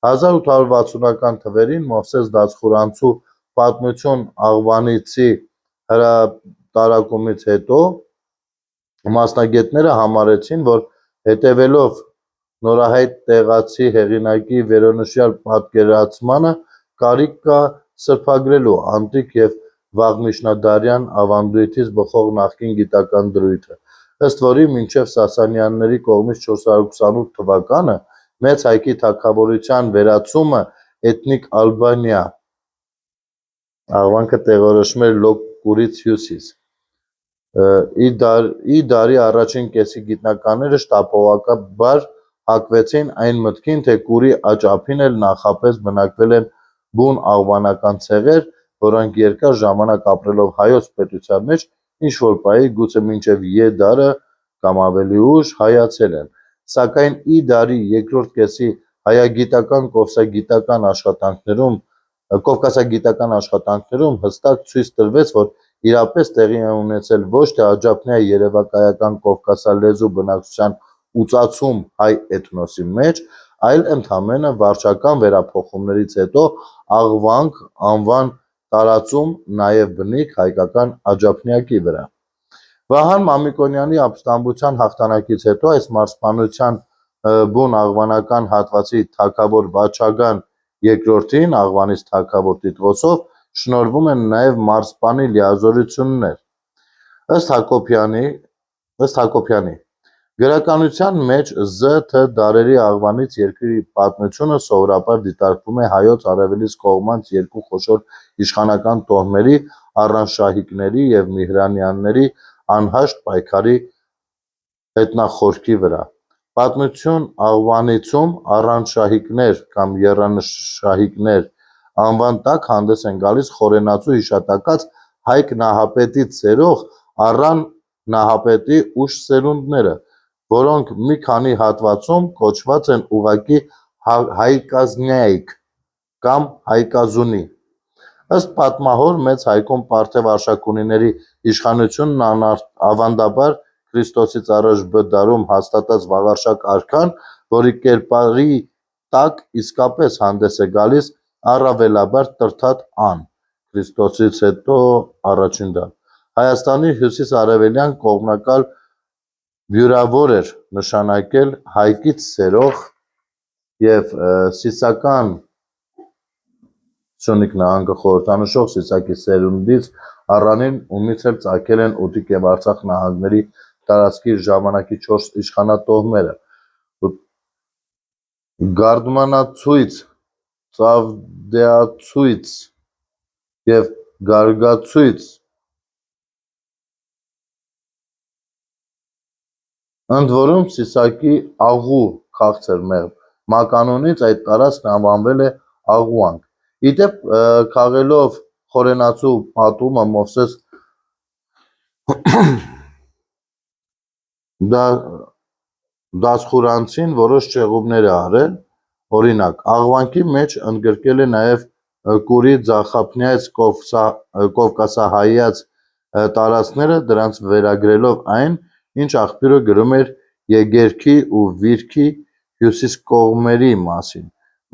1860-ական թվերին Մովսես Դացխուրանցու «Պատմություն աղվանիցի» հրատարակումից հետո մասնագետները համարեցին, որ հետևելով նորահայտ տեղացի հեղինակի վերոնշյալ պատկերացմանը կարիք կա սրբագրելու անտիկ և վաղմիջնադարյան ավանդույթից բխող նախկին գիտական դրույթ է, ըստ որի մինչև Սասանյանների կողմից 428 թվականը Մեծ Հայքի թագավորության վերացումը էթնիկ Ալբանիա աղվանքը տեղորոշվում էր Լոկկուրից հյուսիս։ Ի դարի առաջին կեսի գիտնականները շտապողաբար հակվեցին այն մտքին, թե Կուրի աջ ափին էլ նախապես բնակվել են բուն աղվանական ցեղեր, որոնք երկար ժամանակ ապրելով Հայոց պետության մեջ ինչ-որ պահի, գուցե մինչև Ե դարը կամ ավելի ուշ, հայացել են, սակայն ի դարի երկրորդ կեսի հայագիտական կովկասագիտական աշխատանքներում հստակ ցույց տրվեց, որ իրապես տեղի է ունեցել ոչ թե աջափնյա երևակայական կովկասալեզու բնակչության ուծացում հայ էթնոսի մեջ, այլ ընդամենը վարչական վերափոխումներից հետո Աղվանք անվան տարածում նաև բնիկ հայկական աջափնյակի վրա։ Վահան Մամիկոնյանի ապստամբության հաղթանակից հետո այս մարզպանության բուն աղվանական հատվածի թագավոր Վաչագան II-ին Աղվանից թագավոր տիտղոսով շնորհվում են նաև մարզպանի լիազորություններ։ Ըստ Հակոբյանի գրականության մեջ Զ.Թ. դարերի Աղվանից երկրի պատմությունը սովորաբար դիտարկվում է հայոց արևելից կողմած երկու խոշոր իշխանական տոհմերի՝ Առանշահիկների և Միհրանյանների անհաշտ պայքարի հետնախորքի վրա։ Պատմություն Աղվանիցում Առանշահիկներ կամ Եռանշահիկներ անվան տակ հանդես են գալիս խորենացու հիշատակած Հայկ Նահապետի ծերող Առան Նահապետի ուշ սերունդները, որոնք մի քանի հատվածում կոչված են ուղղակի Հայկազնյայք կամ Հայկազունի։ Ըստ պատմահոր Մեծ Հայքում պարթև արշակունիների իշխանությունն ավանդաբար Ք.ա. Բ դարում հաստատած Վաղարշակ արքան, որի կերպարի տակ իսկապես հանդես է գալիս առավելաբար Տրդատ Ան (Ք.ա. I դար) Հայաստանի հյուսիս-արևելյան կողմնակալ բյուրավոր էր նշանակել Հայկից սերող և Սիսական Սյունիք նահանգը խորհրդանշող Սիսակի սերունդից Առանին, ումից էլ ծագել են Ուտիկ և Արցախ նահանգների տարածքի ժամանակի 4 իշխանատոհմերը՝ Գարդմանացույց, Ծավդեացույց և Գարգացույց, ընդ որում Սիսակի աղու (քաղցր մեղմ) մականունից այդ տարածքն անվանվել է Աղուանք։ Ի դեպ, քաղելով խորենացու պատումը Մովսես Դասխուրանցին որոշ շեղումներ է արել, օրինակ, Աղվանքի մեջ ընդգրկել է նաև Կուրի ձախափնյաց կովկասահայաց տարածքները, դրանց վերագրելով այն, ինչ աղբյուրը գրում էր Եգերքի ու Վիրքի հյուսիսկողմերի մասին։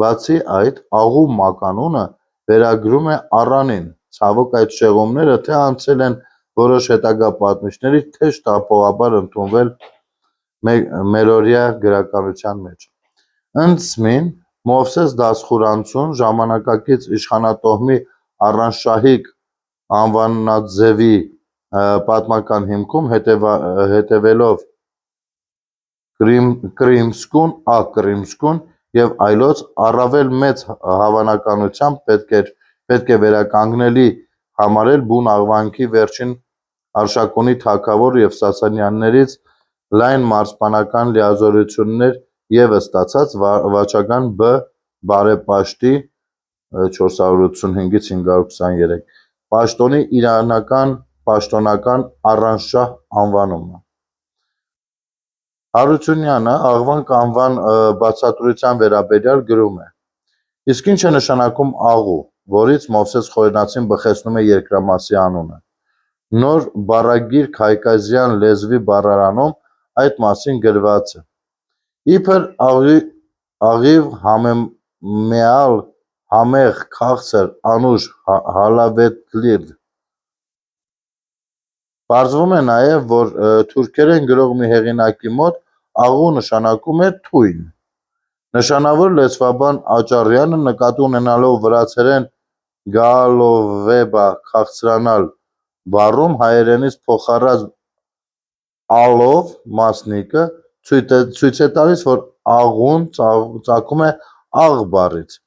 Բացի այդ, աղու մականունը վերագրում է Առանին, ցավոք այդ շեղումները թե՛ անցել են որոշ հետագա պատմիչների, թե՛ շտապողաբար ընդունվել մերօրյա գրականության մեջ։ Ընդսմին, Մովսես Դասխուրանցուն ժամանակակից իշխանատոհմի Առանշահիկ անվանաձևի պատմական հիմքում, հետևելով Կռիմսկուն և այլոց, առավել մեծ հավանականությամբ պետք է վերականգնելի համարել բուն Աղվանքի վերջին արշակունի թագավոր և Սասանյաններից լայն մարզպանական լիազորություններ ևս ստացած Վաչագան B. Բարեպաշտի (485-523) պաշտոնի իրանական պաշտոնական Առանշահ անվանումը։ Հարությունյանը Աղվանք անվան բացատրության վերաբերյալ գրում է. Իսկ ի՞նչ է նշանակում աղու, որից Մովսես Խորենացին բխեցնում է երկրամասի անունը։ Նոր բառագիրք հայկազյան լեզվի բառարանում այդ մասին գրված է. Իբր աղիվ համեմեալ, համեղ, քաղցր, անուշ, հալավեթլիռ։ Պարզվում է նաև, որ թուրքերեն գրող մի հեղինակի մոտ աղու նշանակում է թույն։ Նշանավոր լեզվաբան Աճառյանը, նկատի ունենալով վրացերեն գալովեբա քաղցրանալ բառում հայերենից փոխառած ալով մասնիկը ցույց է տալիս, որ աղուն ծագում է աղ բառից,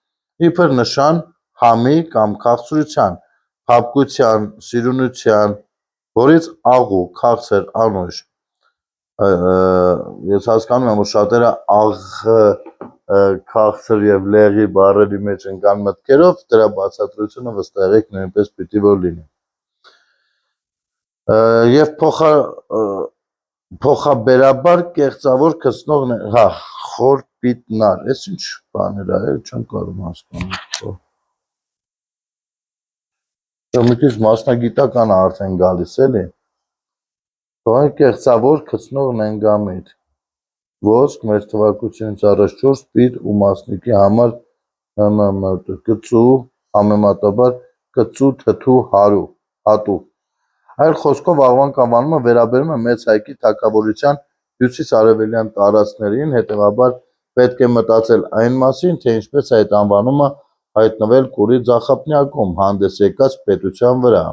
իբր նշան համի կամ քաղցրության, փափկության, սիրունության, որից աղու, քաղցր, անուշ։ Ես հասկանում եմ, որ շատերը աղը, քաղցր եւ լեղի բառերի մեջ ընկան մտքերով, դրա բացատրությունը վստահեք նույնպես պիտի որ լինի։ Եվ փոխաբերաբար կեղծավոր քծնողն է, հա, խոր պիտնար, ես ինչ բաներ է, չեմ կարող հասկանում։ Մի քիչ մասնագիտական արդեն գալիս էլի։ Թող կեղծավոր քծնողն ընգամիտ։ Ոսկ մեր թվարկությունից առաջ 4 պիտ ու մասնիկի համար կծու համեմատաբար կծու թթու հատու։ Այլ խոսքով աղվանք անվանումը վերաբերում է մեծ հայքի թագավորության հյուսիսարևելյան տարածքներին, հետևաբար պետք է մտածել այն մասին, թե ինչպես այդ անվանումը հայտնվել կուրի ձախապնյակում հանդես եկած պետության վրա։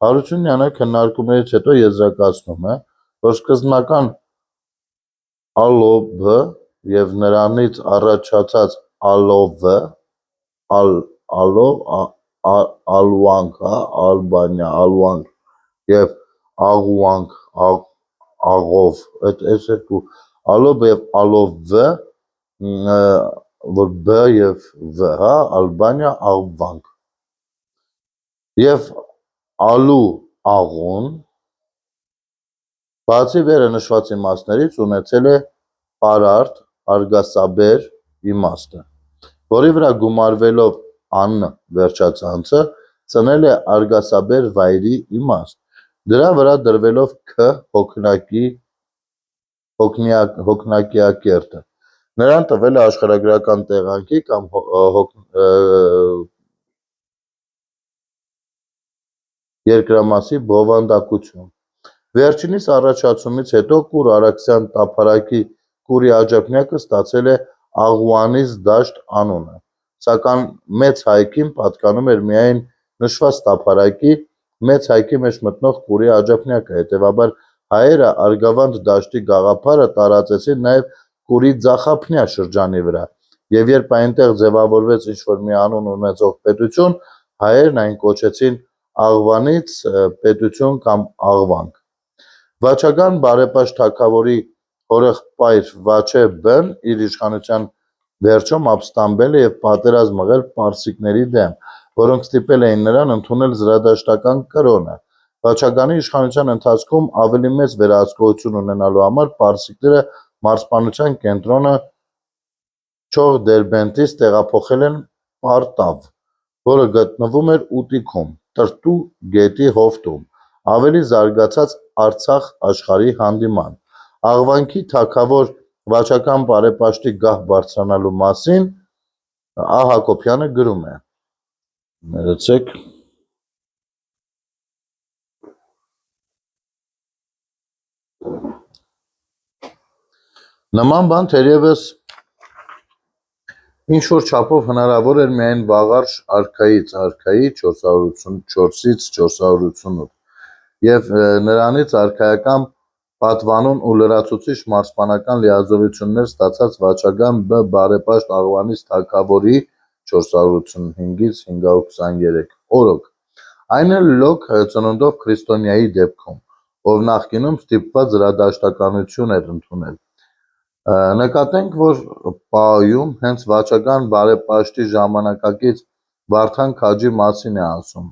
Հարությունյանը քննարկումներից հետո եզրակացնում է, որ սկզբնական ալոբը եւ նրանից առաջացած ալովը, ալուանք, ալբանիա, ալուանք եւ աղուանք, աղով, այս երկու ալոբը եւ ալովը, որ բ եւ վ, հա, ալբանիա, աղվանք եւ ալու աղուն, բացի վերը նշված իմաստներից ունեցել է պարարտ, արգասաբեր իմաստը, որի վրա գումարվելով ան վերջացանցը ծնել է արգասաբեր վայրի իմաստ, դրա վրա դրվելով K հոգնակյակերտը, նրան տվել է աշխարհագրական տեղանքի կամ երկրամասի բովանդակություն։ Վերջինիս առաջացումից հետո Կուր Արաքսյան տափարակի կուրի աջափնյակը ստացել է Աղուանից դաշտ անունը, սակայն մեծ հայքին պատկանում էր միայն նշված տափարակի մեծ հայքի մեջ մտնող կուրի աջափնյակը, հետևաբար հայերը Արգավանդ դաշտի գաղափարը տարածեցին նաև կուրի ձախապնյա շրջանի վրա, եւ երբ այնտեղ ձևավորվեց ինչ-որ մի անուն ունեցող պետություն, հայերն այն կոչեցին Աղվանից պետություն կամ Աղվանք։ Վաչագան բարեպաշտ թագավորի հորեղբայր Վաչե Բ-ն իր իշխանության վերջում ապստամբել է եւ պատերազմ մղել պարսիկների դեմ, որոնք ստիպել էին նրան ընդունել զրադաշտական կրոնը։ Վաչագանի իշխանության ընթացքում ավելի մեծ վերահսկողություն ունենալու համար պարսիկները մարզպանության կենտրոնը Չողդերբենտից տեղափոխել են Պարտավ, որը գտնվում էր Ուտիքում, Տրտու գետի հովտում, ավելի զարգացած Արցախ աշխարհի հանդիման։ Աղվանքի թագավոր վաչական բարեպաշտի գահ բարձրանալու մասին Ա. Հակոբյանը գրում է. Ներեցեք։ Նման բան թերևս ինչ-որ չափով հնարավոր էր միայն վաղարշ արքայից, արքայի 484-ից 488 եւ նրանից արքայական պատվանուն ու լրացուցիչ մարզպանական լիազորություններ ստացած վաչագան Բ. բարեպաշտ Աղվանից թագավորի 485-ից 523 օրոք, այն էլ լոկ ծնունդով քրիստոնյայի դեպքում, ով նախկինում ստիպված զրադաշտականություն էր ընդունել։ Նկատենք, որ Պ-ում հենց վաչագան բարեպաշտի ժամանակակից Վարդան քաջի մասին է ասում,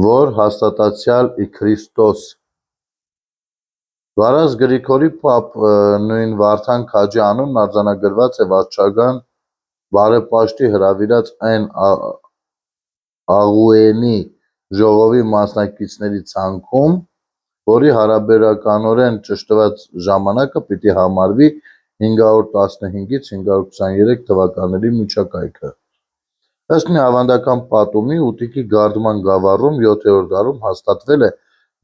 որ հաստատացյալ ի Քրիստոս։ Վարազ Գրիգորի Պապ նույն Վարդան քաջի անունն արձանագրված է վաչագան բարեպաշտի հրավիրած այն աղուենի ժողովի մասնակիցների ցանկում, որի հարաբերականորեն ճշտված ժամանակը պիտի համարվի 515-ից 523 թվականների միջակայքը։ Ըստ մի ավանդական պատումի Ուտիկի գարդման գավառում 7-րդ դարում հաստատվել է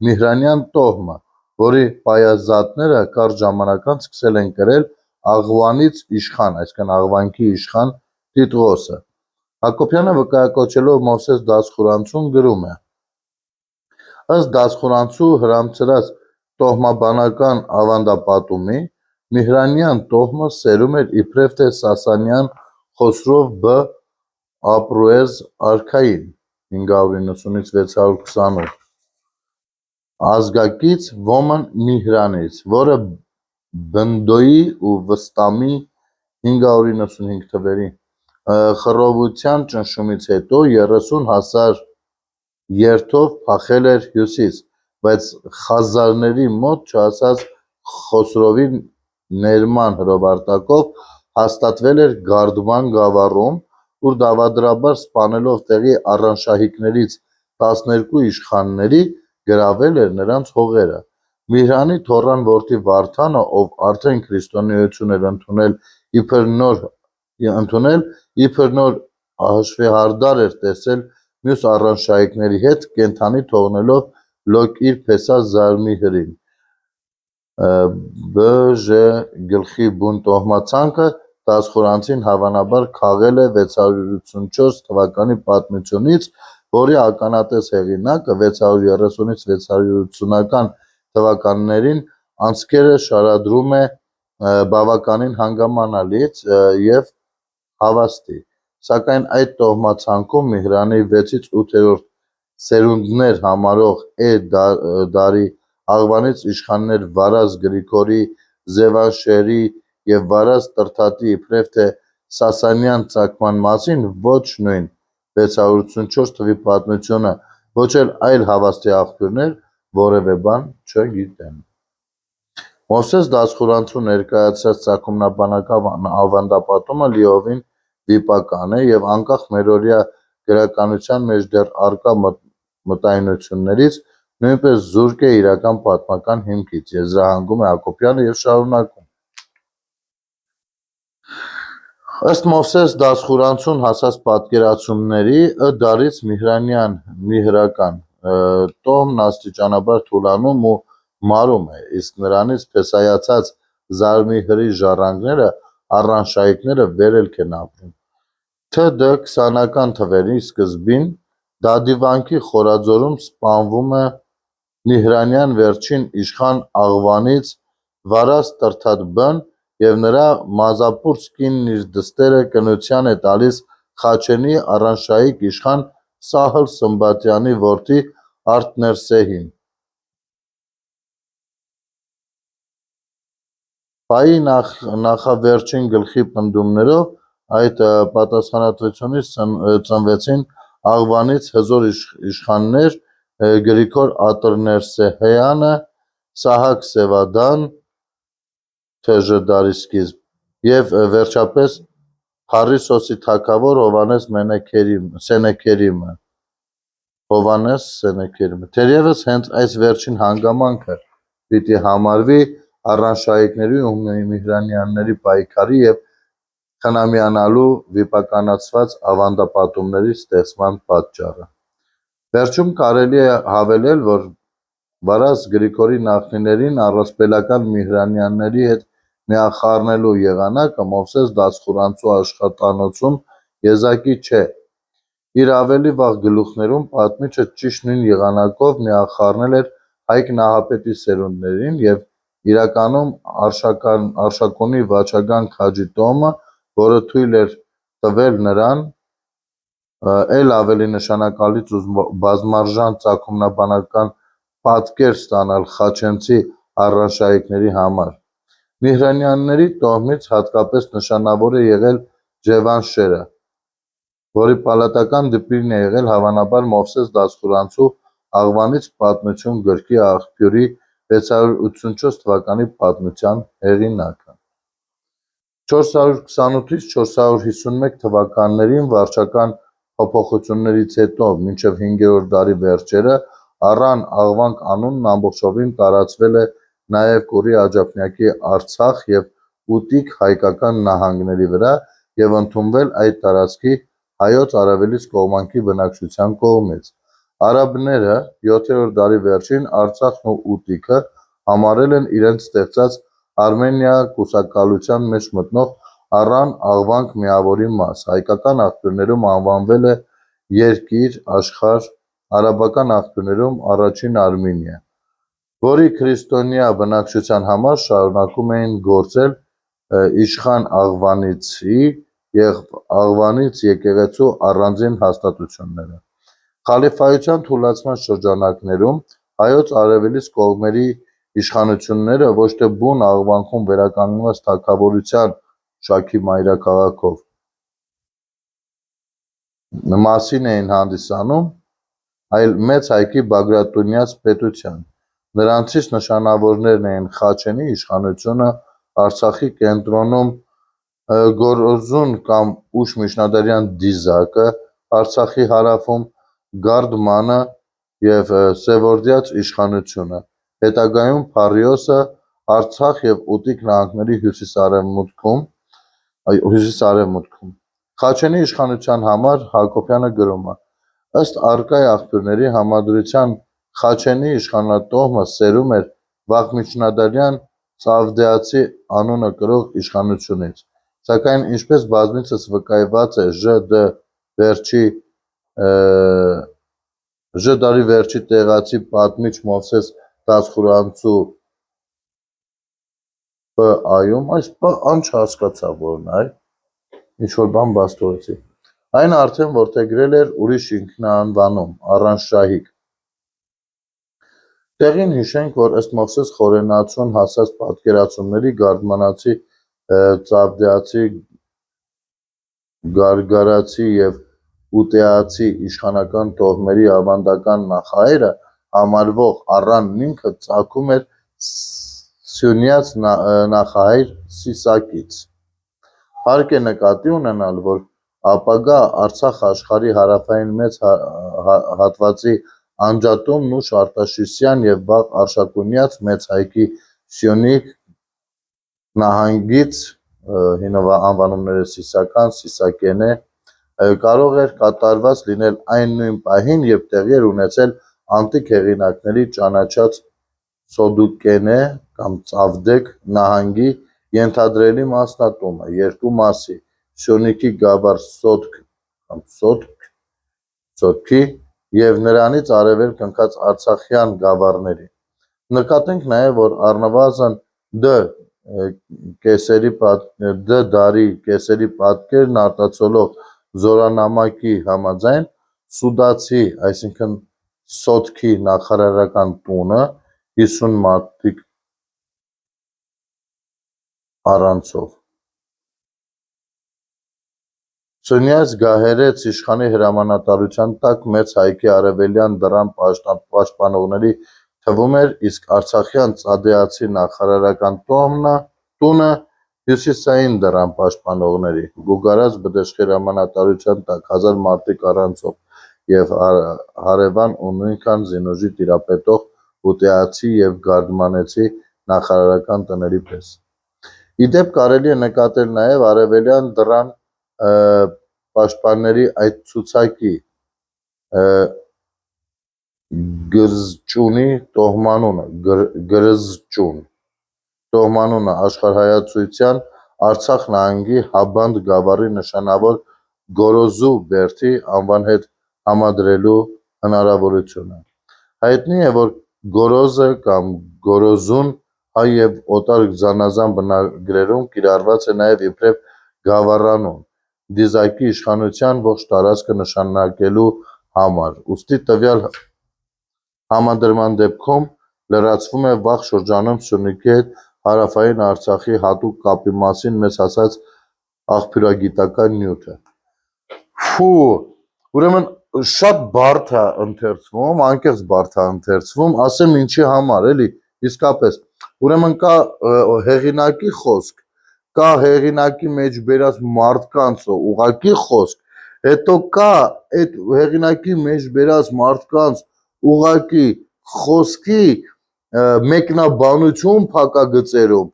Միհրանյան տոհմը, որի պայազատները կարճ ժամանակ անց սկսել են կրել Աղվանից իշխան, այսինքն Աղվանքի իշխան Տիտղոսը։ Հակոբյանը վկայակոչելով Մովսես դասխուրանցուն գրում է. ըստ դասխուրանցու հրամցրած տոհմաբանական ավանդապատումի Միհրանյան տոհմը սերում էր իբրև թե Սասանյան Խոսրով բ. Ապրուեզ արքային 590-628 ազգակից Ոմն Միհրանից, որը Բնդոյի ու Վստամի 595 թվերի խռովության ճնշումից հետո 30,000 երթով փախել էր հյուսիս, բայց խազարների մոտ չհասած Խոսրովի ներման հրովարտակով հաստատվել էր Գարդման գավառում, ուր դավադրաբար սպանելով տեղի առանշահիկներից 12 իշխանների գրավել էր նրանց հողերը։ Միհրանի թոռան որդի Վարդանը, ով արդեն քրիստոնեություն էր ընդունել, իբր նոր հաշվեհարդար էր տեսել մյուս առանշահիկների հետ, կենդանի թողնելով լոկ իր փեսա Զարմիհրին բ.ժ. գլխի բուն տոհմացանքը դասխուրանցին հավանաբար քաղել է 684 թվականի պատմությունից, որի ականատես հեղինակը 630-680-ական թվականներին անցքերը շարադրում է բավականին հանգամանալից և հավաստի, սակայն այդ տոհմացանկում Միհրանի 6-ից 8-րդ սերունդներ համարող Է դարի Աղվանից իշխաններ Վարազ Գրիգորի, Զևանշերի և Վարազ Տրդատի իբրև թե Սասանյան ծագման մասին ոչ նույն 684 թվի պատմությունը, ոչ էլ այլ հավաստի աղբյուրներ որևէ բան չգիտեն։ Մովսես դասխուրանցու ներկայացրած ծագումնաբանական ավանդապատումը լիովին վիպական է և անկախ մերօրյա գրականության մեջ դեռ առկա մտայնություններից նույնպես զուրկ է իրական պատմական հիմքից, եզրահանգում է Հակոբյանը և շարունակում. Ըստ Մովսես դասխուրանցուն հասած պատկերացումների, Ը դարից Միհրանյան (միհրական) տոհմն աստիճանաբար թուլանում ու մարում է, իսկ նրանից փեսայացած Զարմիհրի ժառանգները առանշահիկները վերելք են ապրում։ Թ.Դ. 20-ական թվերի սկզբին Դադիվանքի խորաձորում սպանվում է Միհրանյան վերջին իշխան Աղվանից Վարազ Տրդատ Բ-ն և նրա մազապուրծ կինն իր դստերը կնության է տալիս Խաչենի առանշահիկ իշխան Սահլ Սմբատյանի որդի Արտներսեհին։ Բայի նախավերջին գլխի պնդումներով այդ պատասխանատվությունից ծնվեցին Աղվանից հզոր իշխաններ Գրիգոր Ատրներսեհյանը, Սահակ Սևադան (Თ.Ժ. դարի սկիզբ) և վերջապես Փարիսոսի թագավոր Հովհաննես Սենեքերիմը։ Թերևս հենց այս վերջին հանգամանքը պիտի համարվի առանշահիկների ու Միհրանյանների պայքարի և խնամյանալու վիպականացված ավանդապատումների ստեղծման պատճառը։ Վերջում կարելի է հավելել, որ Վարազ Գրիգորի նախնիներին առսպելական Միհրանյանների հետ միախառնելու եղանակը Մովսես դասխուրանցու աշխատանոցում եզակի չէ։ Իր ավելի վաղ գլուխներում պատմիչը ճիշտ նույն եղանակով միախառնել էր Հայկ Նահապետի սերունդներին և իրականում Արշակունի Վաչագան քաջի տոհմը, որը թույլ էր տվել նրան էլ ավելի նշանակալից ու բազմարժան ծագումնաբանական պատկեր ստանալ խաչենցի առանշահիկների համար։ Միհրանյանների տոհմից հատկապես նշանավոր է եղել Ջևանշերը, որի պալատական դպիրն է եղել հավանաբար Մովսես դասխուրանցու Աղվանից պատմություն գրքի աղբյուրի 684 թվականի պատմության հեղինակը։ 428-ից 451 թվականներին վարչական փոփոխություններից հետո մինչև 5-րդ դարի վերջերը առան Աղվանք անունն ամբողջովին տարածվել է նաև Կուռի աջափնյակի Արցախ և Ուտիկ հայկական նահանգների վրա և ընդունվել այդ տարածքի հայոց արևելից կողմանքի բնակչության կողմից։ Արաբները 7-րդ դարի վերջին Արցախն ու Ուտիքը համարել են իրենց ստեղծած Արմենիա կուսակալության մեջ մտնող առան աղվանք միավորի մաս։ Հայկական աղբյուրներում անվանվել է երկիր, աշխարհ, արաբական աղբյուրներում առաջին Արմենիա, որի քրիստոնյա բնակչության համար շարունակում էին գործել իշխան Աղվանիցի և Աղվանից եկեղեցու առանձին հաստատությունները։ Խալիֆայության թուլացման շրջանակներում հայոց արևելից կողմերի իշխանությունները ոչ թե բուն աղվանքում վերականգնված թագավորության Շաքի մայրաքաղաքով մասին էին հանդիսանում, այլ մեծ հայքի Բագրատունյաց պետության։ Նրանցից նշանավորներն էին Խաչենի իշխանությունը Արցախի կենտրոնում, Գորոզուն կամ ուշ միջնադարյան Դիզակը Արցախի հարավում, Գարդմանը և Սևորդյաց իշխանությունը, հետագայում Փարիոսը Արցախ և Ուտիկ նահանգների հյուսիսարևմուտքում։ Խաչենի իշխանության համար Հակոբյանը գրում է. ըստ առկայ աղբյուրների համադրության Խաչենի իշխանատոհմը սերում էր վաղմիջնադարյան Սավդեացի անունը կրող իշխանությունից, սակայն ինչպես բազմիցս վկայված է Ž դարի վերջի տեղացի պատմիչ Մովսես Դասխուրանցու П-այում, այս П-ան չհասկացա որն է, ինչ-որ բան բաց թողեցի, այն արդեն որդեգրել էր ուրիշ ինքնանվանում, Առանշահիկ։ Տեղին հիշենք, որ ըստ Մովսես Խորենացուն հասած պատկերացումների գարդմանացի, ծավդեացի, գարգարացի և ուտեացի իշխանական տոհմերի ավանդական նախահայրը համարվող Առանն ինքը ծագում էր Սյունյաց նախահայր Սիսակից։ Հարկ է նկատի ունենալ, որ ապագա Արցախ աշխարհի հարավային մեծ հատվածի անջատումն ուշ Արտաշիսյան և վաղ Արշակունյաց մեծ հայքի Սյունիք նահանգից անվանումները Սիսական, Սիսակենե կարող էր կատարված լինել այն նույն պահին, երբ տեղի էր ունեցել անտիկ հեղինակների ճանաչած Սոդուկենե կամ Ծավդեկ նահանգի ենթադրելի մասնատումը երկու մասի՝ Սյունիքի գավառ Սոտքի և նրանից արևելք ընկած արցախյան գավառների։ Նկատենք նաև, որ առնվազն Դ դարի կեսերի պատկերն արտացոլող զորանամակի համաձայն Սուդացի, այսինքն Սոտքի նախարարական տունը 50 մարդիկ առանցով։ Սյունյաց Գահերեց իշխանի հրամանատարության տակ մեծ հայքի արևելյան դռան պաշտպանողների թվում էր, իսկ արցախյան ծադեացի նախարարական տունը հյուսիսային դռան պաշտպանողների, Գուգարաց Բդեշխի հրամանատարության տակ 1000 մարդիկ առանցով և հարևան ու նույնքան զինուժի տիրապետող ուտեացի և գարդմանեցի նախարարական տների պես։ Ի դեպ, կարելի է նկատել նաև արևելյան դռան պաշտպանների այդ ցուցակի Գրզճունի տոհմանունը աշխարհայացության Արցախ նահանգի Հաբանդ գավառի նշանավոր Գորոզու բերդի անվան հետ համադրելու հնարավորությունը։ Հայտնի է, որ Գորոզը կամ Գորոզուն հայ և օտար զանազան բնագրերում կիրառված է նաև իբրև գավառանուն՝ Դիզակի իշխանության ողջ տարածքը նշանակելու համար, ուստի տվյալ համադրման դեպքում լրացվում է վաղ շրջանում Սյունիքի հետ հարավային Արցախի հատուկ կապի մասին մեզ հասած աղբյուրագիտական նյութը։ Ուրեմն շատ բարդ է ընթերցվում, անկեղծ բարդ է ընթերցվում, ասեմ ինչի համար, էլի, իսկապես, ուրեմն կա հեղինակի խոսք, կա հեղինակի մեջ բերած մարդկանց ուղղակի խոսք, հետո կա այդ հեղինակի մեջ բերած մարդկանց ուղղակի խոսքի մեկնաբանություն փակագծերում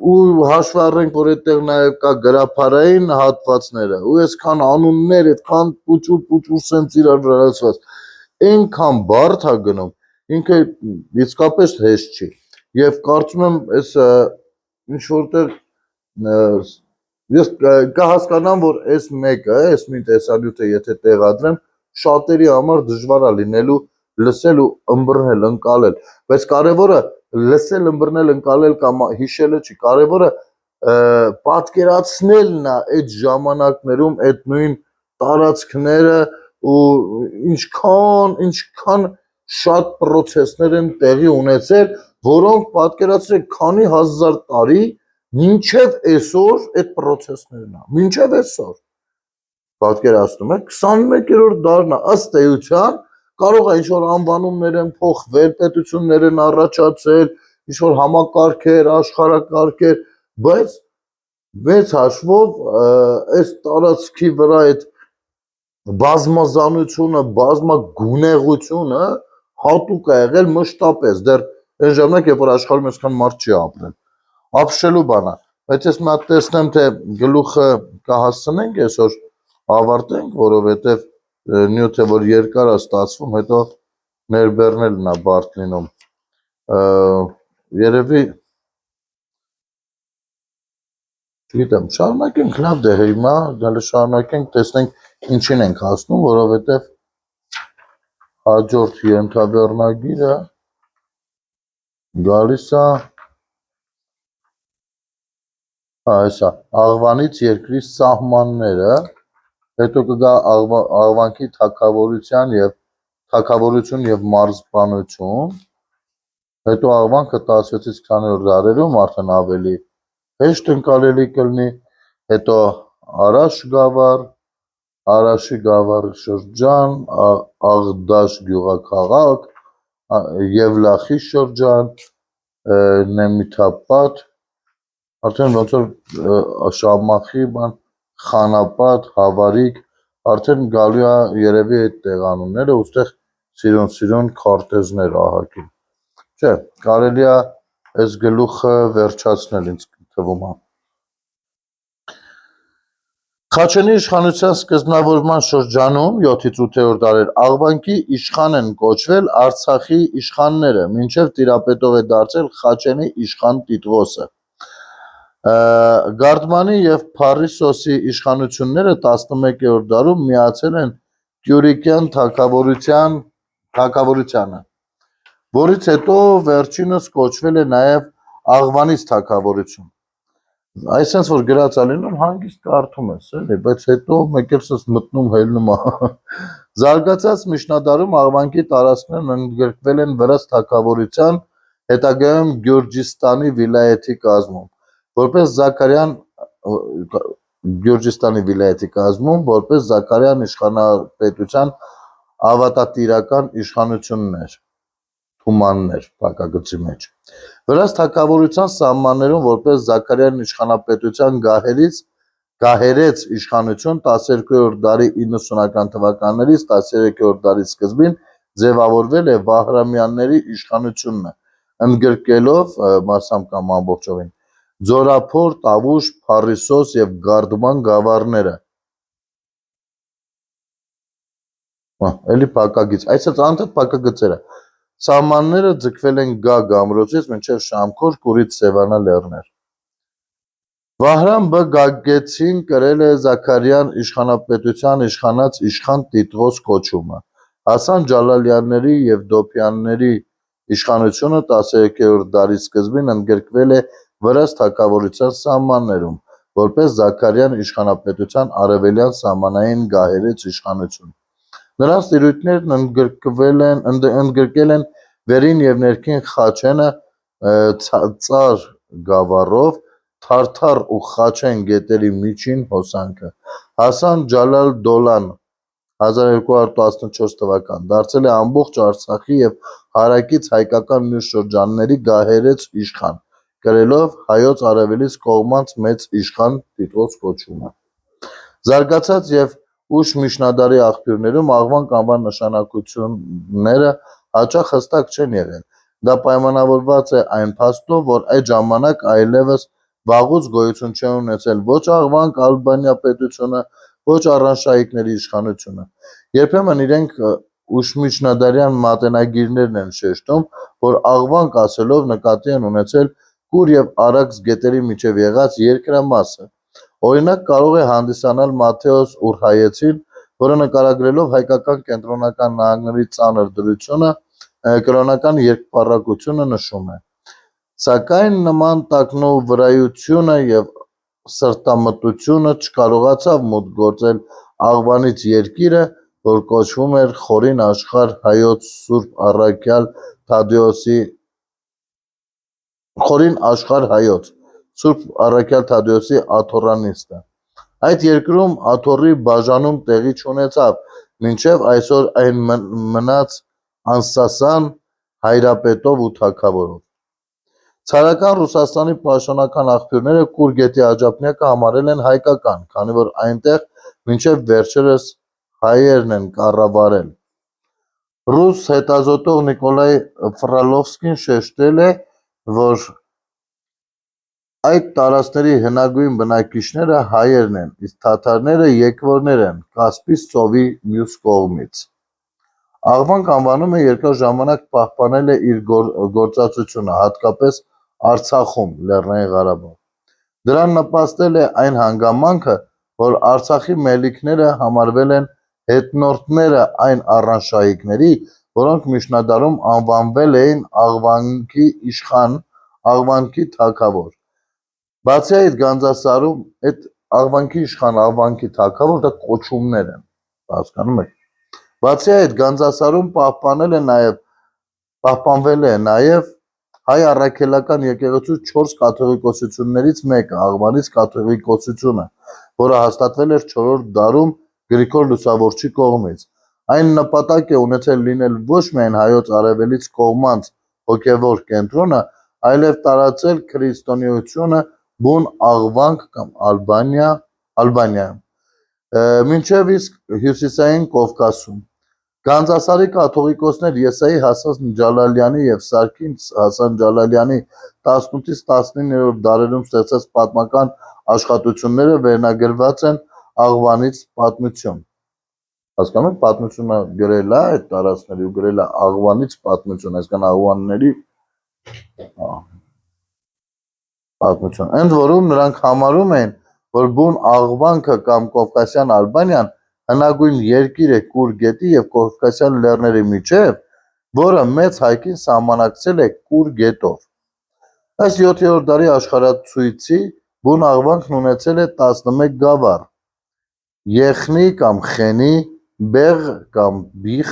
ու հաշվի առնենք, որ այդտեղ նաև կա գրաբարային հատվածները ու այսքան անուններ, այդքան պուճուր սենց իրար վրացված, այնքան բարդ է գնում, ինքը իսկապես հեշտ չի։ Եվ կարծում եմ, այս ինչ որտեղ ես կհասկանամ, որ այս մեկը, այս մի տեսանյութը եթե տեղադրեմ, շատերի համար դժվար է լինելու լսել ու ըմբռնել, ընկալել, բայց կարևորը լսել, ըմբռնել, ընկալել կամ հիշելը չի, կարևորը պատկերացնելն է այդ ժամանակներում այդ նույն տարածքները ու ինչքան շատ process-ներ են տեղի ունեցել, որոնք պատկերացրեք քանի հազար տարի մինչև այսօր այդ process-ներն է, մինչև այսօր պատկերացնում եք 21-րդ դարն է, ըստ էության կարող է ինչ-որ անվանումներ են փոխվել, պետություններ են առաջացել, ինչ-որ համակարգեր, աշխարհակարգեր, բայց մեծ հաշվով այս տարածքի վրա այդ բազմազանությունը, բազմագունեղությունը հատուկ է եղել մշտապես, դեռ այն ժամանակ, երբ որ աշխարհում այսքան մարդ չի ապրել, ապշելու բան է, բայց ես մի հատ տեսնեմ, թե գլուխը կհասցնենք այսօր ավարտենք, որովհետև նյութը որ երկար է ստացվում, հետո ներբեռնելն է բարդ լինում։ Երևի չգիտեմ, շարունակենք, լավ դե հիմա գալի շարունակենք, տեսնենք ինչին ենք հասնում, որովհետև հաջորդ ենթաբեռնագիրը գալիս է այսա աղվանից երկրի սահմանները, հետո կգա աղվանքի թագավորություն եւ մարզպանություն, հետո աղվանքը 16-ից 20-րդ դարերում արդեն ավելի հեշտ ընկալելի կլինի, հետո Արաշի գավառի շրջան, Աղդաշ գյուղաքաղաք, Եվլախի շրջան, Նեմիթապատ, արդեն ոնց որ Շամախի բան, Խանապատ, Հավարիկ, արդեն գալու է երևի այդ տեղանունները, ուստեղ սիրուն քարտեզներ ահագին։ Չէ, կարելի է այս գլուխը վերջացնել, ինձ թվում է։ Խաչենի իշխանության սկզբնավորման շրջանում 7-ից 8-րդ դարեր աղվանքի իշխան են կոչվել Արցախի իշխանները, մինչև տիրապետող է դարձել Խաչենի իշխան Տիտղոսը։ Գարդմանի և Փարիսոսի իշխանությունները 11-րդ դարում միացել են Կյուրիկյան թագավորությանը, որից հետո վերջինս կոչվել է նաև Աղվանից թագավորություն։ Այսինքն որ գրած է լինում հանգիստ կարդում ես, էլի, բայց հետո մեկ էլ սս մտնում հելնում է։ Զարգացած միջնադարում աղվանքի տարածքներն ընդգրկվել են Վրաց թագավորության, հետագայում Գյուրջիստանի վիլայեթի կազմում, որպես Զաքարյան իշխանապետության ավատատիրական իշխանություններ, թումաններ փակագծի մեջ։ Վրաց թագավորության սահմաններում որպես Զաքարյան իշխանապետության գահերեց իշխանություն 12-րդ դարի 90-ական թվականներից 13-րդ դարի սկզբին ձևավորվել է Վահրամյանների իշխանությունը, ընդգրկելով մասամբ կամ ամբողջովին Ձորափոր, Տավուշ, Փարիսոս և Գարդման գավառները։ Էլի փակագիծ, այսինքն անդադ փակագծերը։ Սահմանները ձգվել են Գագ ամրոցից մինչև Շամքոր, Կուրից Սևանա լեռներ։ Վահրամ B. Գագեցին կրել է Զաքարյան իշխանապետության իշխանած իշխան Տիտղոս կոչումը։ Հասան Ջալալյանների և Դոփյանների իշխանությունը 13-րդ դարի սկզբին ընդգրկվել է Վրաց թագավորության սահմաններում, որպես Զաքարյան իշխանապետության արևելյան սահմանային գահերեց իշխանություն։ Նրանց տիրույթներն ընդգրկել են Վերին և Ներքին Խաչենը Ծար գավառով, Թարթար ու Խաչեն գետերի միջին հոսանքը։ Հասան Ջալալ Դոլան 1214 թվական դարձել է ամբողջ Արցախի և հարակից հայկական մյուս շրջանների գահերեց իշխան, կրելով հայոց արևելից կողմած մեծ իշխան Տիտղոս կոչումը։ Զարգացած և ուշ միջնադարի աղբյուրներում աղվանք անվան նշանակությունները հաճախ հստակ չեն եղել։ Դա պայմանավորված է այն փաստով, որ այդ ժամանակ այլևս վաղուց գոյություն չէ ունեցել ոչ աղվանք Ալբանիա պետությունը, ոչ առանշահիկների իշխանությունը։ Երբեմն իրենք ուշմիջնադարյան մատենագիրներն են շեշտում, որ աղվանք ասելով նկատի են ունեցել կուր եւ արաքս գետերի միջև եղած երկրամասը։ Օրինակ կարող է հանդիսանալ Մատթեոս Ուրհայեցին, որը նկարագրելով հայկական կենտրոնական նահանգների ծանր դրությունը, կրոնական երկպառակությունը նշում է. Սակայն նման տակնովրայությունը եւ սրտամտությունը չկարողացավ մուտք գործել Աղվանից երկիրը, որ կոչվում էր Խորին Աշխարհ Հայոց Սուրբ Առաքյալ Թադեոսի աթոռանիստը։ Այդ երկրում աթոռի բաժանում տեղի չունեցավ, մինչև այսօր այն մնաց անսասան հայրապետով ու թագավորով։ Ցարական Ռուսաստանի պաշտոնական աղբյուրները Կուր գետի աջափնյակը համարել են հայկական, քանի որ այնտեղ մինչև վերջերս հայերն են կառավարել։ Ռուս հետազոտող Նիկոլայ Ֆրալովսկին շեշտել է, որ այդ տարածքների հնագույն բնակիչները հայերն են, իսկ թաթարները եկվորներ են Կասպից ծովի մյուս կողմից։ Աղվանք անվանումը երկար ժամանակ պահպանել է իր գործածությունը, հատկապես Արցախում, Լեռնային Ղարաբաղ։ Դրան նպաստել է այն հանգամանքը, որ Արցախի մելիքները համարվել են հետնորդները այն առանշահիկների, որոնք միջնադարում անվանվել էին Աղվանքի իշխան, Աղվանքի թագավոր։ Բացի այդ Գանձասարում այդ Աղվանքի իշխան, Աղվանքի թագավոր դա կոչումներ են, հասկանում եք։ Բացի այդ Գանձասարում պահպանվել է նաև հայ առաքելական եկեղեցու 4 կաթողիկոսություններից մեկը, Աղվանից կաթողիկոսությունը, որը հաստատվել էր 4-րդ դարում Գրիգոր Լուսավորչի կողմից։ Այն նպատակ է ունեցել լինել ոչ միայն հայոց արևելից կողմանց հոգևոր կենտրոնը, այլև տարածել քրիստոնեությունը բուն Աղվանք կամ Ալբանիայում, մինչև իսկ հյուսիսային Կովկասում։ Գանձասարի կաթողիկոսներ Եսայի Հասան Ջալալյանի եւ Սարգիս Հասան Ջալալյանի 18-ից 19-րդ դարերում ստեղծած պատմական աշխատությունները վերնագրված են Աղվանից պատմություն։ Հասկանում եք, պատմությունը գրել է այդ տարածքների ու գրել է Աղվանից պատմություն, այսինքն աղվանների պատմություն։ Ընդ որում նրանք համարում են, որ բուն Աղվանքը կամ Կովկասյան Ալբանիան հնագույն երկիր է Կուր գետի եւ Կովկասյան լեռների միջև, որը մեծ հայքին սահմանակցել է Կուր գետով։ Ըստ 7-րդ դարի աշխարհացույցի բուն Աղվանքն ունեցել է 11 գավառ՝ Եղնի կամ Խենի, Բեղ կամ Բիխ,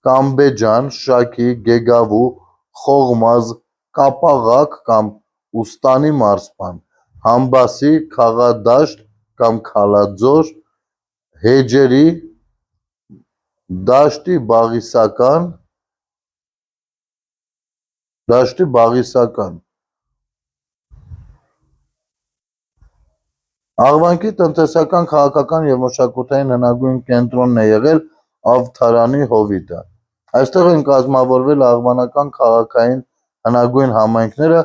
Կամբեջան, Շաքի, Գեգավու, Խողմազ, Կապաղակ կամ Ուստանի մարզպան, Համբասի, Քաղադաշտ կամ Քալաձոր, Հեջերի, Դաշտի Բաղիսական։ Աղվանքի տնտեսական, քաղաքական եւ մշակութային հնագույն կենտրոնն է եղել Ավթարանի հովիտը։ Այստեղ են կազմավորվել աղվանական քաղաքային հնագույն համայնքները,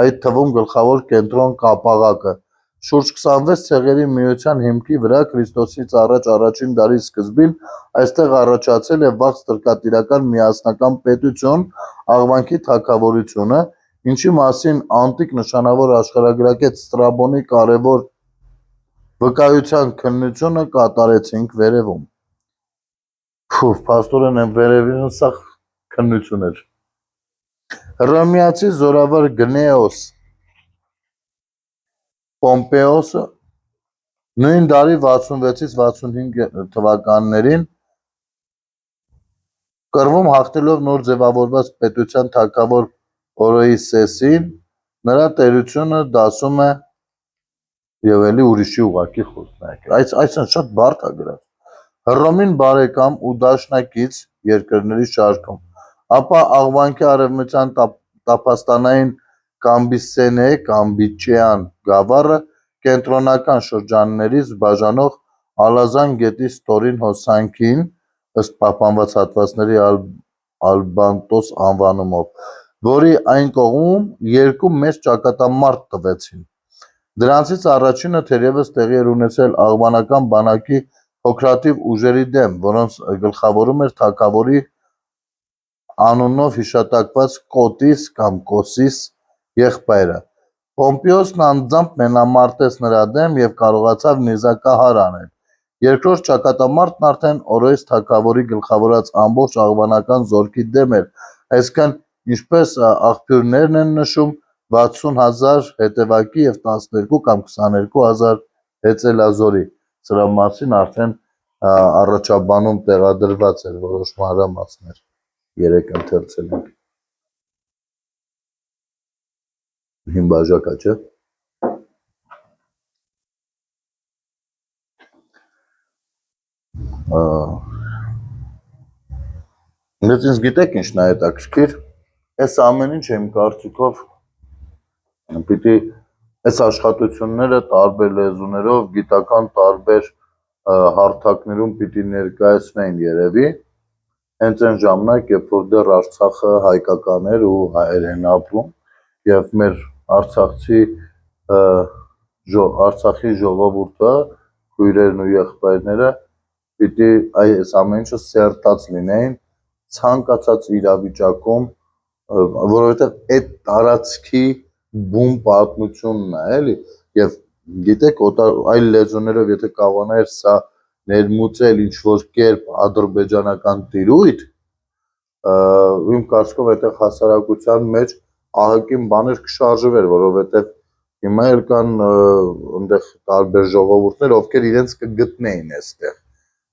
այդ թվում գլխավոր կենտրոն Կապաղակը։ Շուրջ 26 ցեղերի միության հիմքի վրա Քրիստոսից առաջ առաջին դարի սկզբին այստեղ առաջացել է վաղ ստրկատիրական միասնական պետություն Աղվանքի թագավորությունը, ինչի մասին անտիկ նշանավոր աշխարհագրագետ Ստրաբոնի կարևոր վկայության քննությունը կատարեցինք վերևում։ Փաստորեն են վերևին սա քննություն էր։ Հռոմեացի զորավար Գնեոս Պոմպեոսը նույն դարի 66-ից 65 թվականներին կռվում հաղթելով նոր ձևավորված պետության թագավոր Օրոիսեսին, նրա տերությունը դասում է եւ էլի ուրիշի ուղակի խոսք։ Այսինքն շատ բարդ է գրած։ Հռոմին բարեկամ ու դաշնակից երկրների շարքում, ապա Աղվանքի արևմտյան տափաստանային Կամբիսենե Կամբիճեան գավառը կենտրոնական շրջաններից բաժանող Ալազան գետի ստորին հոսանքին, ըստ պահպանված հատվածների Ալբանտոս անվանումով, որի այն կողմում երկու մեծ ճակատամարտ տվեցին։ Դրանցից առաջինը թերևս տեղի էր ունեցել աղվանական բանակի փոքրաթիվ ուժերի դեմ, որոնց գլխավորում էր թագավորի անունով հիշատակված Կոտիս կամ Կոսիս եղբայրը։ Պոմպեոսն անձամբ մենամարտեց նրա դեմ և կարողացավ նիզակահար անել։ Երկրորդ ճակատամարտն արդեն օրոյս թագավորի գլխավորած ամբողջ աղվանական զորքի դեմ էր, այսինքն, ինչպես աղբյուրներն են նշում, 60,000 հետևակի և 12 կամ 22,000 հեծելազորի։ Սրա մասին արդեն առաջաբանում տեղադրված էր որոշ մանրամասներ, երեկ ընթերցել ենք։ Հին բաժակա, չէ՞։ Բայց ինձ գիտեք ինչն է հետաքրքիր, այս ամեն ինչ իմ կարծիքով պիտի այս աշխատությունները տարբեր լեզուներով, գիտական տարբեր հարթակներում պիտի ներկայացնեին երևի, հենց այն ժամանակ, երբ որ դեռ Արցախը հայկական էր ու հայեր են ապրում, եւ մեր Արցախի ժողովուրդը, քույրերն ու եղբայրները պիտի այս ամեն ինչը սերտած լինեին ցանկացած իրավիճակում, որովհետև այդ տարածքի բուն պատմությունն է, էլի, եւ գիտեք, այլ լեզուներով եթե կարողանար սա ներմուծել ինչ-որ կերպ ադրբեջանական տիրույթ, իմ կարծիքով այդտեղ հասարակության մեջ ահագին բաներ կշարժվեր, որովհետև հիմա էլ կան այնտեղ տարբեր ժողովուրդներ, ովքեր իրենց կգտնեին այստեղ։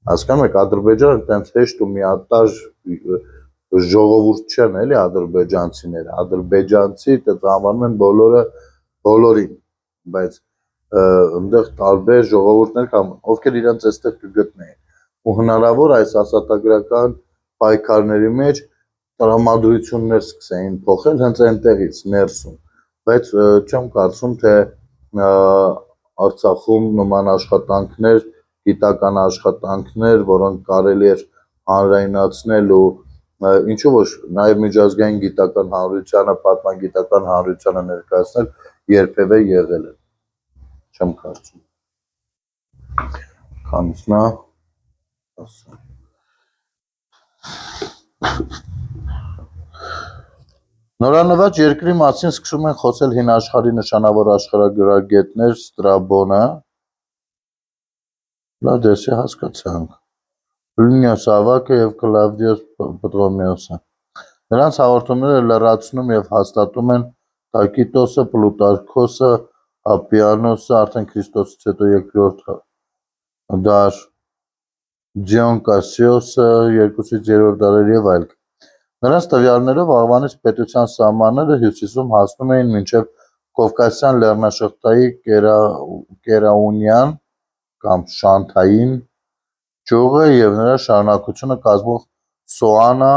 Հասկանում եք, Ադրբեջանը տենց հեշտ ու միատարր ժողովուրդ չեն, էլի ադրբեջանցիները, ադրբեջանցի դեռ անվանում են բոլորը բոլորին, բայց այնտեղ տարբեր ժողովուրդներ կան, ովքեր իրենց այստեղ կգտնեին, ու հնարավոր այս ասատագրական պայքարների մեջ տրամադրություններ սկսեին փոխել հենց այնտեղից ներսում, բայց չեմ կարծում, թե Արցախում նման աշխատանքներ, գիտական աշխատանքներ, որոնք կարելի էր հանրայնացնել ու ինչու ոչ նաև միջազգային գիտական հանրությանը, պատմագիտական հանրությանը ներկայացնել երբևէ եղել են, չեմ կարծում։ Քանից նա Նորանվաճ երկրի մասին սկսում են խոսել հին աշխարհի նշանավոր աշխարհագրագետներ Ստրաբոնը, Լադեսի հասկացանք, Պլինիոս Ավակը և Կլավդիոս Պտրոմեոսը։ Նրանց հաղորդումները լրացնում և հաստատում են Տակիտոսը, Պլուտարքոսը, Ապիանոսը, արդեն Քրիստոսից հետո երկրորդ դար, Դիոն Կասիոսը 2-3 դարեր եւ այլք։ Նրանց տվյալներով Աղվանից պետության սահմանները հյուսիսում հասնում էին մինչև Կովկասյան լեռնաշղթայի Կերաունյան կամ Շանթային ճյուղը և նրա շարունակությունը կազմող Սոանա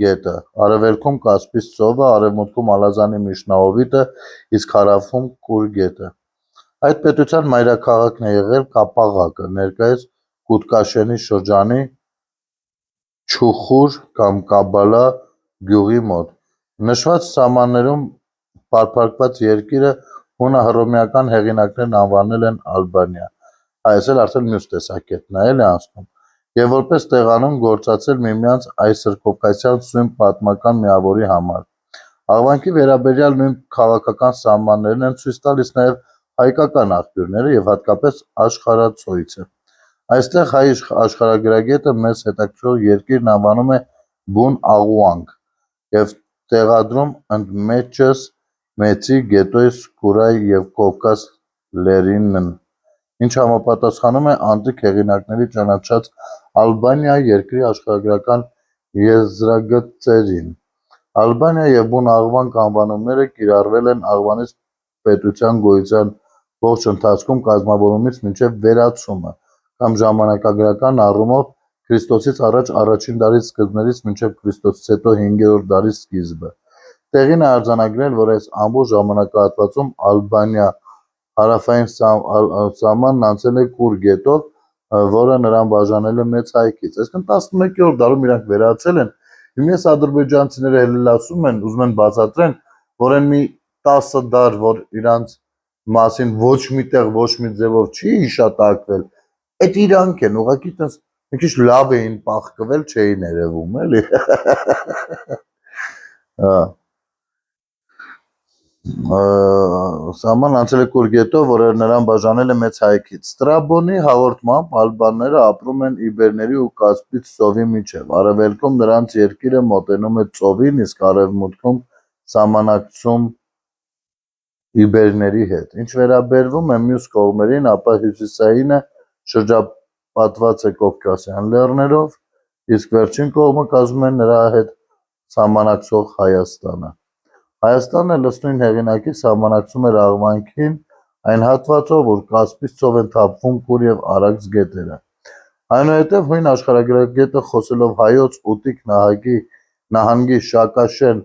գետը, արևելքում Կասպից ծովը, արևմուտքում Ալազանի միջնահովիտը, իսկ հարավում Կուր գետը։ Այդ պետության մայրաքաղաքն է եղել Կապաղակը, ներկայիս Կուտկաշենի շրջանի Չուխուր կամ Կաբալա գյուղի մոտ։ Նշված սահմաններում պարփակված երկիրը հունահռոմեական հեղինակներն անվանել են Ալբանիա, այս էլ արդեն մյուս տեսակետն է, էլի անցնում, և որպես տեղանուն գործածել միմյանց այս սրկոկասյան սույն պատմական միավորի համար։ Աղվանքի վերաբերյալ նույն քաղաքական սահմաններն են ցույց տալիս նաև հայկական աղբյուրները և հատկապես աշխարհացույցը։ Այստեղ հայ աշխարհագրագետը մեզ հետաքրքրող երկիրն անվանում է Բուն Աղուանք և տեղադրում ընդմեջս Մեծի, Գետոյ, Սկուրայ և Կովկաս լեռինն, ինչը համապատասխանում է անտիկ հեղինակների ճանաչած Ալբանիա երկրի աշխարհագրական եզրագծերին։ Ալբանիա և Բուն Աղվանք անվանումները կիրառվել են Աղվանից պետության գոյության ողջ ընթացքում կազմավորումից մինչև վերացումը կամ ժամանակագրական առումով Քրիստոսից առաջ առաջին դարի սկզբներից մինչև Քրիստոսից հետո 5-րդ դարի սկիզբը։ Տեղին է արձանագրել, որ այս ամբողջ ժամանակահատվածում Ալբանիա հարավային սահմանն անցել է Կուր գետով, որը նրան բաժանել է Մեծ Հայքից, այսինքն 11-րդ դարում իրանք վերացել են։ Հիմա ես ադրբեջանցիները էլ ասում են, ուզում են բացատրեն, որ այն մի 10 դար, որ իրանց մասին ոչ միտեղ ոչ մի ձևով չի հիշատակվել, այդ իրանք են, ուղղակի տես մի քիչ լավ էին պահկվել, չէին երևում, էլի։ Սաման անցել է կուրգետով, որը նրան բաժանել է մեծ հայքից։ Ստրաբոնի հաղորդմամբ ալբանները ապրում են իբերների ու Կասպից ծովի միջև։ Արևելքում նրանց երկիրը մոտենում է ծովին, իսկ արևմուտքում սահմանակցում իբերների հետ։ Ինչ վերաբերվում է մյուս կողմերին, ապա հյուսիսայինը շրջապատված է Կովկասյան լեռներով, իսկ վերջին կողմը կազմում է նրա հետ սահմանակցող Հայաստանը։ Հայաստանը լսնույն հեղինակի սահմանակցում էր Աղվանքին այն հատվածով, որ Կասպից ծով են թափվում Կուր և Արաքս գետերը։ Այնուհետև հույն աշխարհագրագետը խոսելով Հայոց Ուտիկ նահանգի Շակաշեն,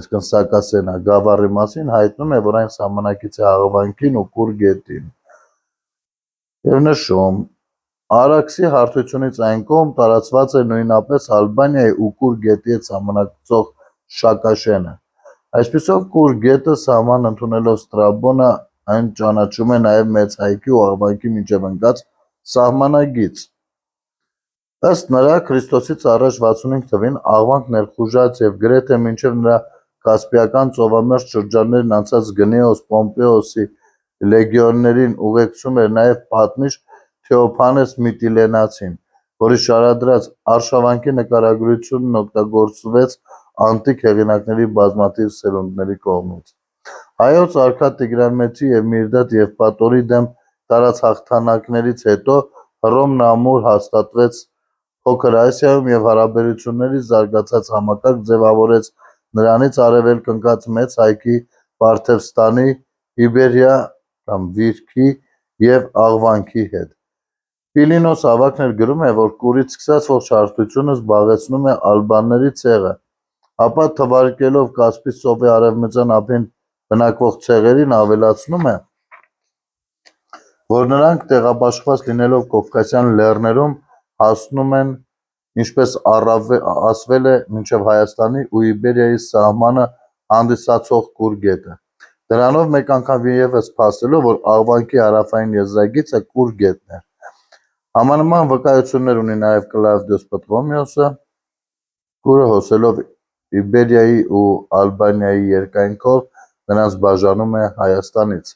այսինքն Սակասենա գավառի մասին, հայտնում է, որ այն սահմանակից է Աղվանքին ու Կուր գետին։ Եվ նշում. Արաքսի հարթությունից այն կողմ տարածված է նույնապես Ալբանիայի ու Կուր գետի հետ սահմանակցող Շակաշենը։ Այսպիսով Կուր գետը սահման ընդունելով Ստրաբոնը այն ճանաչում է նաև Մեծ Հայքի ու Աղվանքի միջև ընկած սահմանագիծ։ Ըստ նրա, Քրիստոսից առաջ 65 թվին Աղվանք ներխուժած և գրեթե մինչև նրա Կասպիական ծովամերձ շրջաններն անցած Գնեոս Պոմպեոսի լեգիոններին ուղեկցում էր նաև պատմիչ Թեոփանես Միտիլենացին, որի շարադրած արշավանքի նկարագրությունն օգտագործվեց անտիկ հեղինակների բազմաթիվ սերունդների կողմից։ Հայոց արքա Տիգրան Մեծի և Միրդադ Եվպատորի դեմ տարած հաղթանակներից հետո Հռոմն ամուր հաստատվեց Փոքր Ասիայում և հարաբերությունների զարգացած համակարգ ձևավորեց նրանից արևելք ընկած Մեծ Հայքի, Պարթևստանի, Իբերիա (Վիրքի) և Աղվանքի հետ։ Պիլինոս ավագն էլ գրում է, որ Կուրից սկսած ողջ հարթությունը զբաղեցնում է ալբանների ցեղը, ապա թվարկելով Կասպից ծովի արևմտյան ափին բնակվող ցեղերին ավելացնում է, որ նրանք տեղաբաշխված լինելով Կովկասյան լեռներում հասնում են, ինչպես ասվել է, մինչև Հայաստանի ու Իբերիայի սահմանը հանդիսացող Կուր գետը, դրանով մեկ անգամ ևս փաստելով, որ Աղվանքի հարավային եզրագիծը Կուր գետն էր։ Համանման վկայություններ ունի նաև Կլավդիոս Պտրոմեոսը, Կուրը հոսելով Իբերիայի ու Ալբանիայի երկայնքով նրանց բաժանում է Հայաստանից։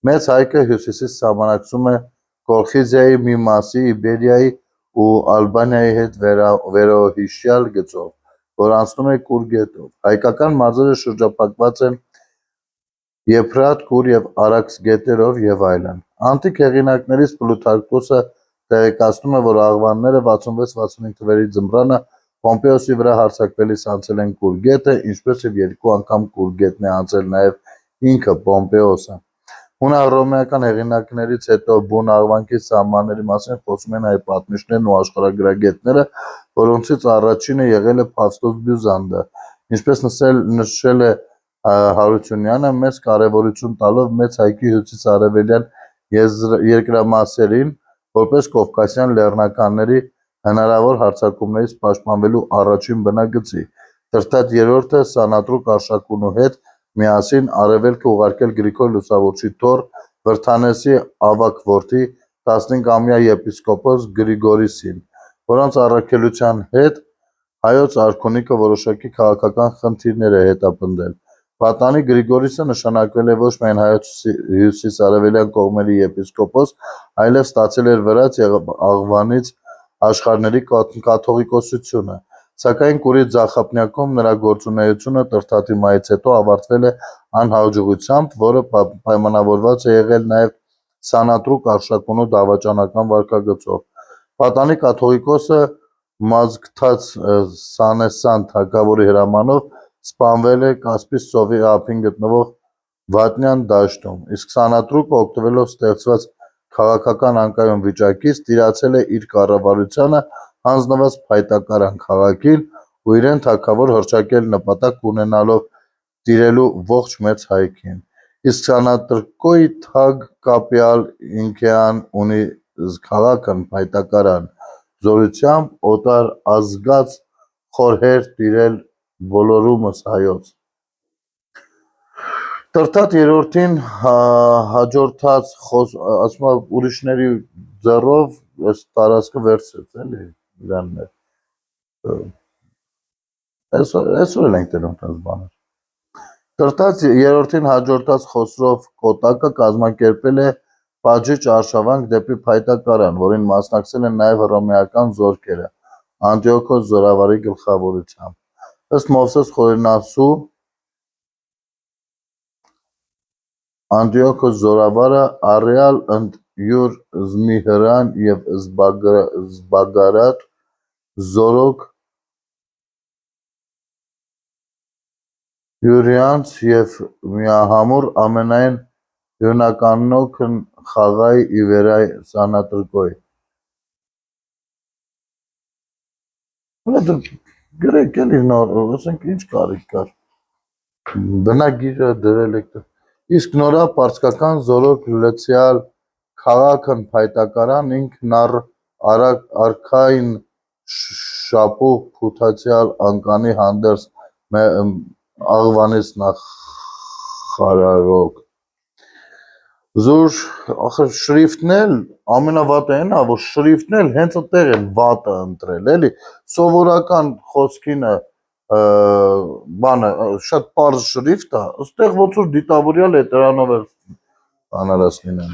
Մեծ Հայքը հյուսիսից սահմանակցում է Կոլխիզիայի մի մասի Իբերիայի ու Ալբանիայի հետ վերոհիշյալ գծով, որ անցնում է Կուր գետով։ Հայկական մարզերը շրջապատված են Եփրատ, Կուր և Արաքս գետերով և այլն։ Անտիկ հեղինակներից Պլութարքոսը տեղեկացնում է, որ աղվանները 66-65 թվերի ձմռանը Պոմպեոսի վրա հարձակվելիս անցել են Կուր գետը, ինչպես և երկու անգամ Կուր գետն է անցել նաև ինքը Պոմպեոսը։ Հունահռոմեական հեղինակներից հետո բուն Աղվանքի սահմանների մասին խոսում են հայ պատմիչներն ու աշխարհագրագետները, որոնցից առաջինը եղել է Փավստոս Բյուզանդը, ինչպես նշել է Հարությունյանը, մեծ կարևորություն տալով Մեծ Հայքի հյուսիս-արևելյան երկրամասերին, որպես Կովկասյան լեռնականների հնարավոր հարձակումներից պաշտպանվելու առաջին բնագծի, Տրտատ III Սանատրուկ Արշակունու հետ միասին արևելք է ուղարկել Գրիգոր Լուսավորչի թոռ Վրթանեսի ավագ որդի 15-ամյա եպիսկոպոս Գրիգորիսին, որոնց առաքելության հետ հայոց արքունիքը որոշակի քաղաքական խնդիրներ է հետապնդել։ Պատանի Գրիգորիսը նշանակվել է ոչ միայն հայոց հյուսիս-արևելյան կողմերի եպիսկոպոս, այլև ստացել էր վրաց և Աղվանից աշխարհների կաթողիկոսությունը, սակայն Կուրի ձախապնյակում նրա գործունեությունը Տրտատի մահից հետո ավարտվել է անհաջողությամբ, որը պայմանավորված է եղել նաև Սանատրուկ Արշակունու դավաճանական վարքագծով։ Պատանի կաթողիկոսը Մազգթաց Սանեսան թագավորի հրամանով սպանվել է Կասպից ծովի ափին գտնվող Վատնյան դաշտում, իսկ Սանատրուկը օգտվելով ստեղծված քաղաքական անկայուն վիճակից տիրացել է իր կառավարությանը հանձնված փայտակարան քաղաքին ու իրեն թագավոր հռչակել նպատակ ունենալով տիրելու ողջ Մեծ Հայքին, իսկ Սանատրկոյի թագ Կապյալ Ինքեան ունի քաղաքն փայտակարան զորությամբ օտար ազգաց խորհեր տիրել բոլորումս հայոց։ Տրտատ III-ին հաջորդած ասում ուրիշների ձեռով այս տարածքը վերցրեց էլի իրան այսօր էլ ենք տենում տես բաներ։ Կրտած երրորդին հաջորդած Խոսրով Կոտակը կազմակերպել է պատժիչ արշավանք դեպի Փայտակարան, որին մասնակցել են նաև հռոմեական զորքերը Անտիոքոս զորավարի գլխավորությամբ։ Ըստ Մովսես Խորենասու, Անտիոքոս զորավարը առյալ ընդ յուր զմիհրան և զբագարար զորոք յուրյանց և միահամուռ ամենայն հյունականոքն խաղայ իվերայ սանատրկոյ։ Գրեք էլի նոր, ասենք ինչ կարիք կար։ Բնագիրը դրել եք։ Իսկ նորա պարսկական զորոք լցյալ քաղաքն Փայտակարան ինքն արքային շապուղ փութացյալ անկանի հանդերձ աղվանից նախարարոք։ Զուր շրիֆտն էլ ամենավատը այն է, որ շրիֆտն էլ հենց այդտեղ են վատը ընտրել, էլի սովորական խոսքինը բանը շատ պարզ շրիֆտ է, այստեղ ոնց որ դիտավորյալ էտրանով էլ անարած լինեն։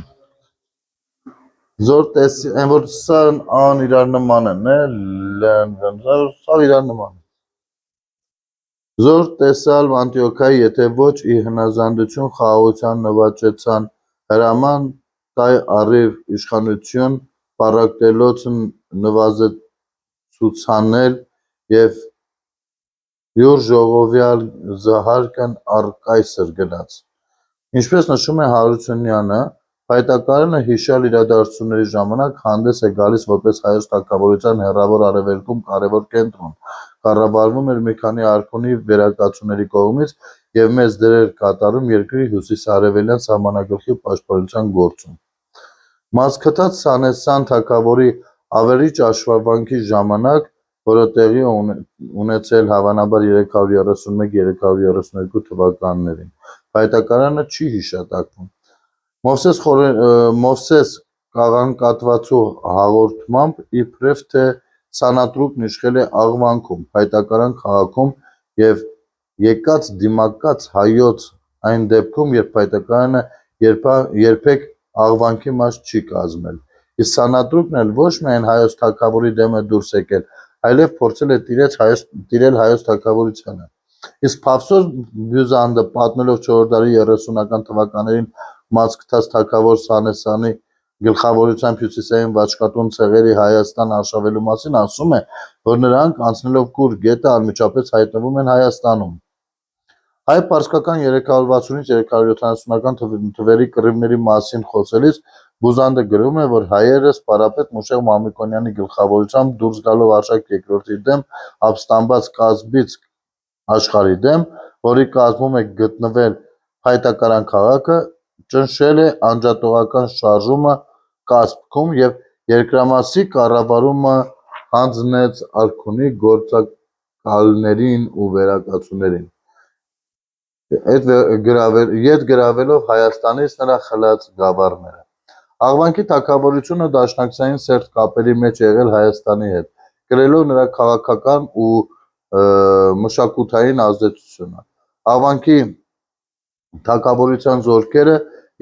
Զոր տեսի, այն որ սա ան իրար նման են, սա իրար նման է։ Զոր տեսալ Անտիոքայի, եթե ոչ ի հնազանդություն խաղաղության նվաճեցան հրաման տայ առիվ իշխանություն պառակտելոցն նվազեցուցանել և յուր ժողովյալ զհարկն առ կայսր գնաց։ Ինչպես նշում է Հարությունյանը, Փայտակարանը հիշյալ իրադարձությունների ժամանակ հանդես է գալիս որպես հայոց թագավորության հեռավոր արևելքում կարևոր կենտրոն, կառավարվում էր մի քանի արքունի վերակացուների կողմից և մեծ դեր էր կատարում երկրի հյուսիսարևելյան սահմանագլխի պաշտպանության գործում։ Մասկթած Սանեսան թագավորի ավերիչ աշխատանքի ժամանակ, որը տեղի է ունեցել հավանաբար 331-332 թվականներին, Փայտակարանը չի հիշատակվում։ Մովսես Կաղանկատվացու հաղորդմամբ իբրև թե Սանատրուկն իշխել է Աղվանքում, Փայտակարան քաղաքում և եկած դիմակաց հայոց այն դեպքում, երբ Փայտակարանը երբեք Աղվանքի մաս չի կազմել։ Իսկ Սանատրուկն էլ ոչ միայն հայոց թագավորի դեմ է դուրս եկել, այլև փորձել է տիրել հայոց թագավորությանը։ Իսկ Փավսոս Բյուզանդը պատմելով 4-րդ դարի 30-ական թվականներին Մասկթած թագավոր Սանեսանի գլխավորությամբ հյուսիսային Վաչկատուն ցեղերի Հայաստան արշավելու մասին ասում է, որ նրանք անցնելով Կուր գետը անմիջապես հայտնվում են Հայաստանում։ Հայ-պարսկական 360-370-ական թվերի կռիվների մասին խոսելիս Բյուզանդը գրում է, որ հայերը սպարապետ Մուշեղ Մամիկոնյանի գլխավորությամբ դուրս գալով Արշակ II-ի դեմ ապստամբած կազմից աշխարհի դեմ, որի կազմում է գտնվել Փայտակարան քաղաքը, ճնշել է անջատողական շարժումը Կասպքում և երկրամասի կառավարումը հանձնեց արքունի գործակալներին ու վերակացուներին, ետ գրավելով Հայաստանից նրա խլած գավառները։ Աղվանքի թագավորությունը դաշնակցային սերտ կապերի մեջ է եղել Հայաստանի հետ, կրելով նրա քաղաքական ու մշակութային ազդեցությունը։ Աղվանքի թագավորության զորքերը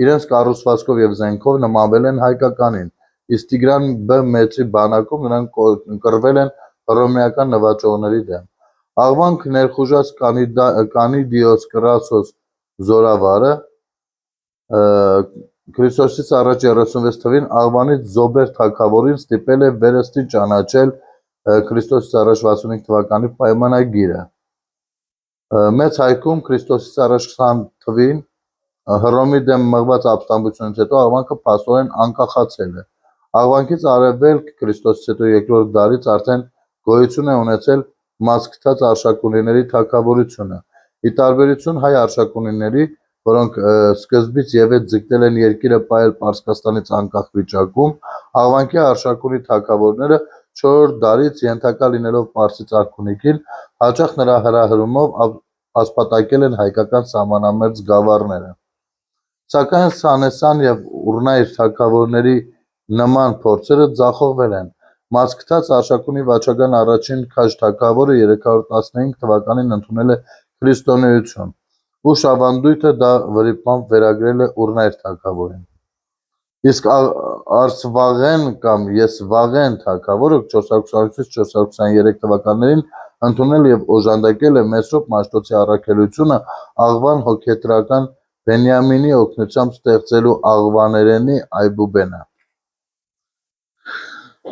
իրենց կառուցվածքով և զենքով նմանվել են հայկականին, իսկ Տիգրան B մեծի բանակում նրանք կռվել են հռոմեական նվաճողների դեմ։ Աղվանք ներխուժած Կանիդիոս Կրասոս զորավարը Քրիստոսից առաջ 36 թվին Աղվանից Զոբեր թագավորին ստիպել է վերստին ճանաչել Քրիստոսից առաջ 65 թվականի պայմանագիրը։ Մեծ հայքում Քրիստոսից առաջ 20 թվին Հռոմի դեմ մղված ապստամբությունից հետո Աղվանքը փաստորեն անկախացել է։ Աղվանքից արևելք Քրիստոսից հետո 2-րդ դարից արդեն գոյություն է ունեցել Մասկթած արշակունիների թագավորությունը։ Ի տարբերություն հայ արշակունիների, որոնք սկզբից ևեթ ձգտել են երկիրը պահել Պարսկաստանից անկախ վիճակում, Աղվանքի արշակունի թագավորները 4-րդ դարից ենթակա լինելով պարսից արքունիքին, հաճախ նրա հրահրումով ասպատակել են հայկական սահմանամերձ գավառները։ Սակայն Սանեսան և Ուռնայր թագավորների նման փորձերը ձախողվել են։ Մասկթած արշակունի վաճառական առաջին քաջ թագավորը 315 թվականին ընդունել է քրիստոնեություն։ Ուշ ավանդույթը դա վրիպմամբ վերագրել է Ուռնայր թագավորին։ Իսկ Արսվաղեն կամ Եսվաղեն թագավորը 422-423 թվականներին ընդունել եւ օժանդակել է Մեսրոպ Մաշտոցի առաքելությունը աղվան հոգետրական Բենյամինի օգնությամբ ստեղծելու աղվաներենի Այբուբենը։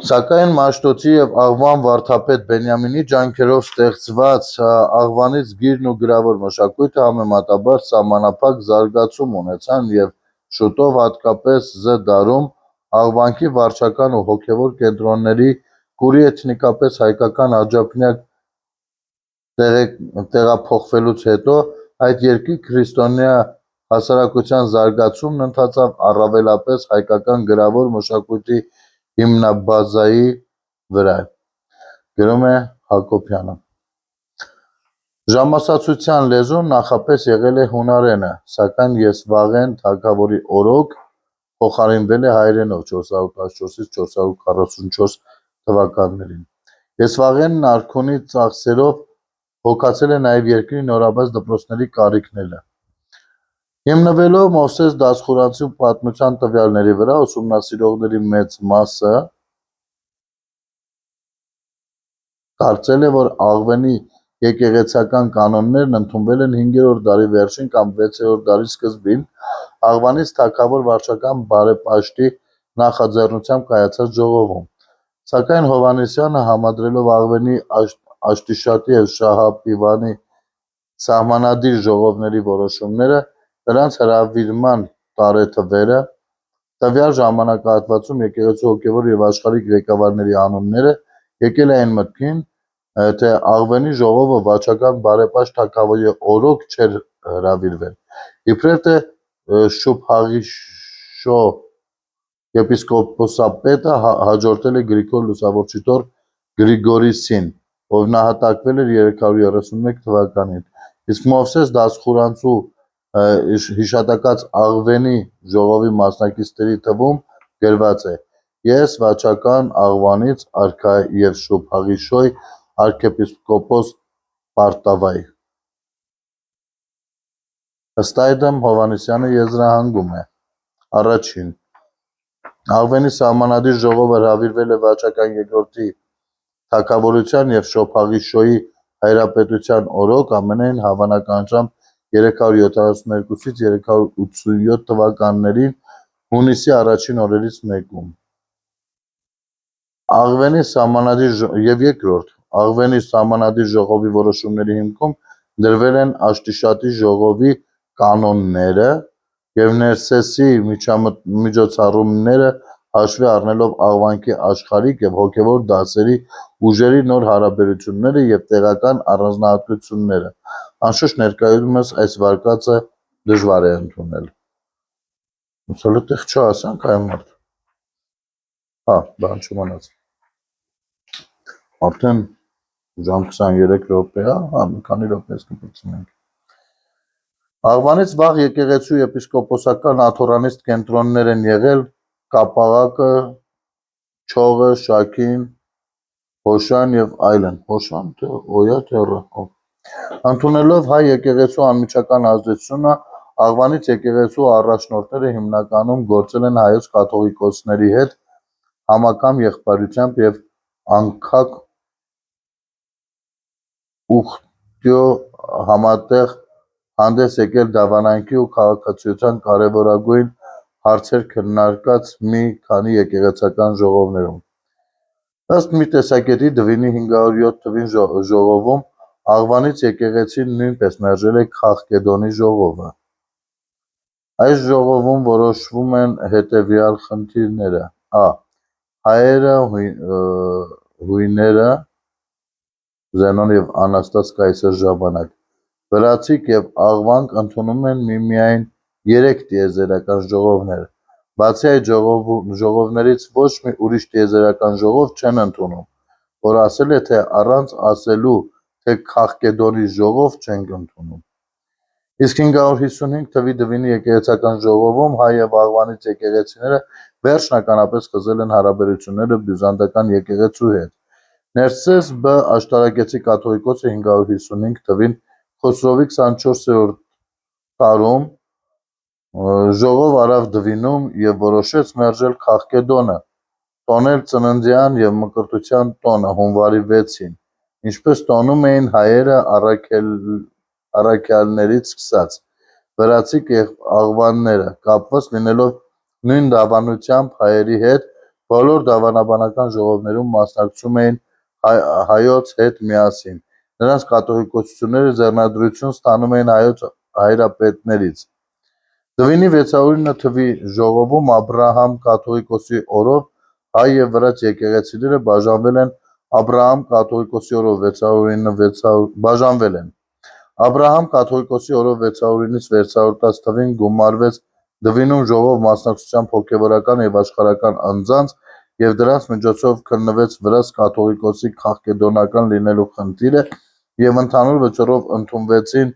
Սակայն Մաշտոցի եւ աղվան վարդապետ Բենյամինի ջանքերով ստեղծված աղվանից գիրն ու գրավոր մշակույթը համեմատաբար սահմանափակ զարգացում ունեցան եւ շուտով հատկապես Զ դարում աղվանքի վարչական ու հոգևոր կենտրոնների կուրի էթնիկապես հայկական աջափնյակ տեղափոխվելուց հետո այդ երկրի քրիստոնյա հասարակության զարգացումն ընթացավ առավելապես հայկական գրավոր մշակույթի հիմնաբազայի վրա, գրում է Հակոբյանը։ Ժամասացության լեզուն նախապես եղել է հունարենը, սակայն Եսվաղեն թագավորի օրոք փոխարինվել է հայերենով 414-444 թվականներին։ Եսվաղենն արքունի ծախսերով հոգացել է նաև երկրի նորաբաց դպրոցների կարիքները։ Հիմնվելով Մովսես Դասխուրանցի պատմության տվյալների վրա, ուսումնասիրողների մեծ մասը կարծել է, որ աղվենի եկեղեցական կանոններն ընդունվել են 5-րդ դարի վերջին կամ 6-րդ դարի սկզբին աղվանից թագավոր վարչական բարեպաշտի նախաձեռնությամբ կայացած ժողովում, սակայն Հովհաննիսյանը համադրելով աղվենի Աշտիշատի և Շահապիվանի սահմանադիր ժողովների որոշումները, նրանց հրավիրման տարեթվերը, տվյալ ժամանակահատվածում եկեղեցու հոգևոր և աշխարհիկ ղեկավարների անունները, եկել է այն մտքին, թե աղվենի ժողովը վարչական բարեպաշտ թագավորի օրոք չէր հրավիրվել, իբրև թե Շուփհաղիշո եպիսկոպոսապետը հաջորդել է Գրիգոր Լուսավորչիթոռ Գրիգորիսին, ով նահատակվել էր 331 թվականին, իսկ Մովսես Դասխուրանցու հիշատակած աղվենի ժողովի մասնակիցների թվում գրված է. «Ես վաճական աղվանից արքա և Շուփհաղիշոյ արքեպիսկոպոս Պարտավայ»։ Ըստ այդմ Հովհաննիսյանը եզրահանգում է. Առաջին. աղվենի սահմանադիր ժողովը հրավիրվել է վաճական երկրորդի թագավորության և Շոփհաղիշոյի հայրապետության օրոք, ամենայն հավանականությամբ 372-387 թվականներին հունիսի առաջին օրերից մեկում։ Եվ երկրորդ. աղվենի սահմանադիր ժողովի որոշումների հիմքում դրվել են Աշտիշատի ժողովի կանոնները և Ներսեսի միջոցառումները հաշվի առնելով աղվանքի աշխարհիկ և հոգևոր դասերի ուժերի նոր հարաբերությունները և տեղական առանձնահատկությունները, անշուշտ ներկայումս այս վարկածը դժվար է ընդունել։ Արդեն ժամ 23 րոպե է, մի քանի րոպեից կպրծնենք։ Աղվանից վաղ եկեղեցու եպիսկոպոսական աթոռանիստ կենտրոններ են եղել Կապաղակը, Չողը, Շաքին, Հոշան և այլն։ Ընդունելով հայ եկեղեցու անմիջական ազդեցությունը, աղվանից եկեղեցու առաջնորդները հիմնականում գործել են հայոց կաթողիկոսների հետ համակամ եղբայրությամբ և անգքակ ուխտյո համատեղ հանդես եկել դավանանքի ու քաղաքացիության կարևորագույն հարցեր քննարկած մի քանի եկեղեցական ժողովներում։ Ըստ մի տեսակետի Դվինի 507 թվին ժողովում աղվանից եկեղեցին նույնպես մերժել է Քաղկեդոնի ժողովը։ Այս ժողովում որոշվում են հետևյալ խնդիրները. Ա. Հայերը, հույները (Զենոն և Անաստաս Կայսեր ժամանակ) վրացիք և աղվանք ընդունում են միմիայն 3 տիեզերական ժողովներ, բացի այդ ժողովներից ոչ մի ուրիշ տիեզերական ժողով չեն ընդունում, որ ասել է, թե առանց ասելու, թե Քաղկեդոնի ժողով չենք ընդունում։ Իսկ 555 թվի Դվինի եկեղեցական ժողովում հայ և աղվանից եկեղեցիները վերջնականապես խզել են հարաբերությունները բյուզանդական եկեղեցու հետ։ Ներսես Բ. Աշտարակեցի կաթողիկոսը 555 թվին Խոսրովի 24-րդ տարում ժողով արավ Դվինում եւ որոշեց մերժել Քաղկեդոնը, տոնել ծննդյան եւ մկրտության տոնը հունվարի 6-ին, ինչպես տոնում էին հայերը առաքյալներից սկսած, վրացի աղվանները, կապված լինելով նույն դավանությամբ հայերի հետ, բոլոր դավանաբանական ժողովներում մասնակցում էին հայոց հետ միասին, նրանց կաթողիկոսությունները ձեռնադրություն ստանում էին հայոց հայրապետներից։ Դվինի 609 թվի ժողովում Աբրահամ կաթողիկոսի օրով հայ եւ վրաց եկեղեցիները բաժանվել են Աբրահամ կաթողիկոսի օրով 609 բաժանվել են։ Աբրահամ կաթողիկոսի օրով 609-ից 610 թվին գումարվեց Դվինում ժողով մասնակցությամբ հոգևորական եւ աշխարհական անձանց եւ դրանց միջոցով քննվեց վրաց կաթողիկոսի քաղկեդոնական լինելու խնդիրը եւ ընդհանուր վճռով ընդունվեցին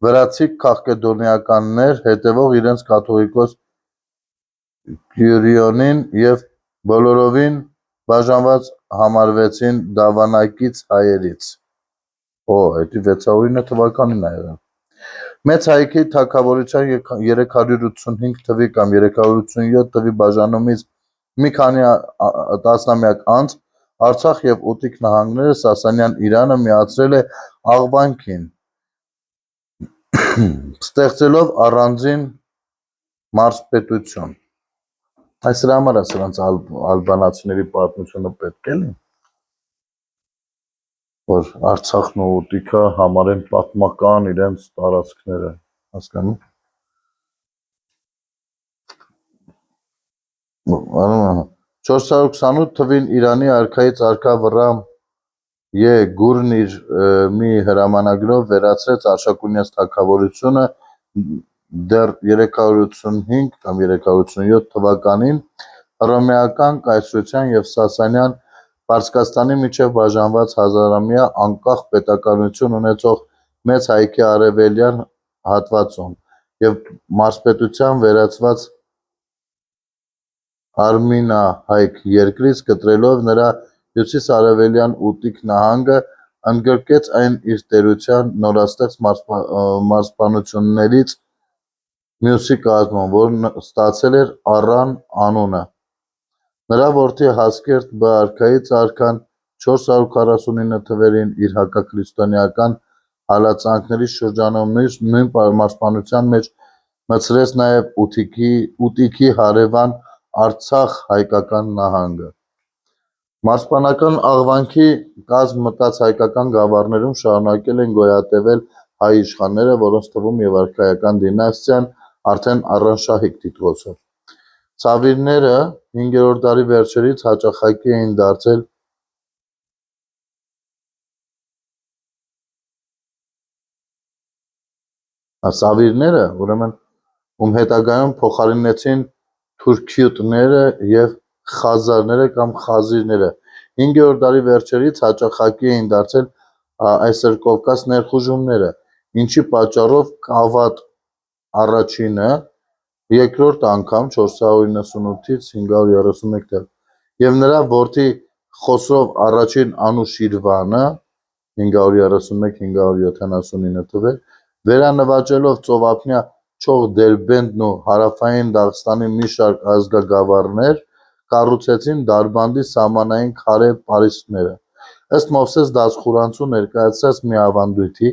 վրացի քաղկեդոնիականներ, հետևող իրենց կաթողիկոս Կյուրիոնին եւ բոլորովին բաժանված համարվեցին դավանակից հայերից։ Էդի 609 թվականին ա եղել։ Մեծ հայքի թագավորության 385 թվի կամ 387 թվի բաժանումից մի քանի տասնամյակ անց Արցախ եւ Ուտիկ նահանգները Սասանյան Իրանը միացրել է Աղվանքին, ստեղծելով առանձին մարզպետություն։ Այս դրա համար է սրանց ալբանացիների պատմությունը պետք էլի, որ Արցախն ու Ուտիքը համարեն պատմական իրենց տարածքները, հասկանում։ 428 թվին Իրանի արքայից արքա Վռամ Գուրն իր մի հրամանագրով վերացրեց Արշակունյաց թագավորությունը դեռ 385 կամ 387 թվականին հռոմեական կայսրության եւ Սասանյան Պարսկաստանի միջև բաժանված հազարամյա անկախ պետականություն ունեցող մեծ հայքի արևելյան հատվածում եւ մարզպետության վերածված արմինահայք երկրից կտրելով նրա հյուսիսարևելյան Ուտիկ նահանգը ընդգրկեց այն իր տերության նորաստեղծ մարզպանություններից մյուսի կազմում, որն ստացել էր Առան անունը։ Նրա որդի Հասկերտ B. արքայից արքան 449 թվերին իր հակաքրիստոնեական հալածանքների շրջանում նույն մարզպանության մեջ մտցրեց նաև Ուտիքի հարևան Արցախ հայկական նահանգը։ Մարզպանական Աղվանքի կազմ մտած հայկական գավառներում շարունակել են գոյատևել հայ իշխանները, որոնց թվում եւ արքայական դինաստիան արդեն առանշահիկ տիտղոսով։ Սավիրները 5-րդ դարի վերջերից հաճախակի էին դարձել Սավիրները, ուրեմն ում հետագայում փոխարինեցին թուրքյուտները եւ խազարները կամ խազիրները 5-րդ դարի վերջերից հաճախակի էին դարձել այսերկովկաս ներխուժումները, ինչի պատճառով Կավատ առաջինը երկրորդ անգամ 498-ից 531 թ. եւ նրա որդի Խոսրով առաջին Անուշիրվանը 531-579 թ. վերանվաճելով ծովափնյա Չող Դերբենդն ու հարավային Դաղստանի մի շարք ազգագավառներ, կառուցեցին Դարբանդի սահմանային քարե պարիսպները։ Ըստ Մովսես Դացխուրանցու ներկայացրած մի ավանդույթի,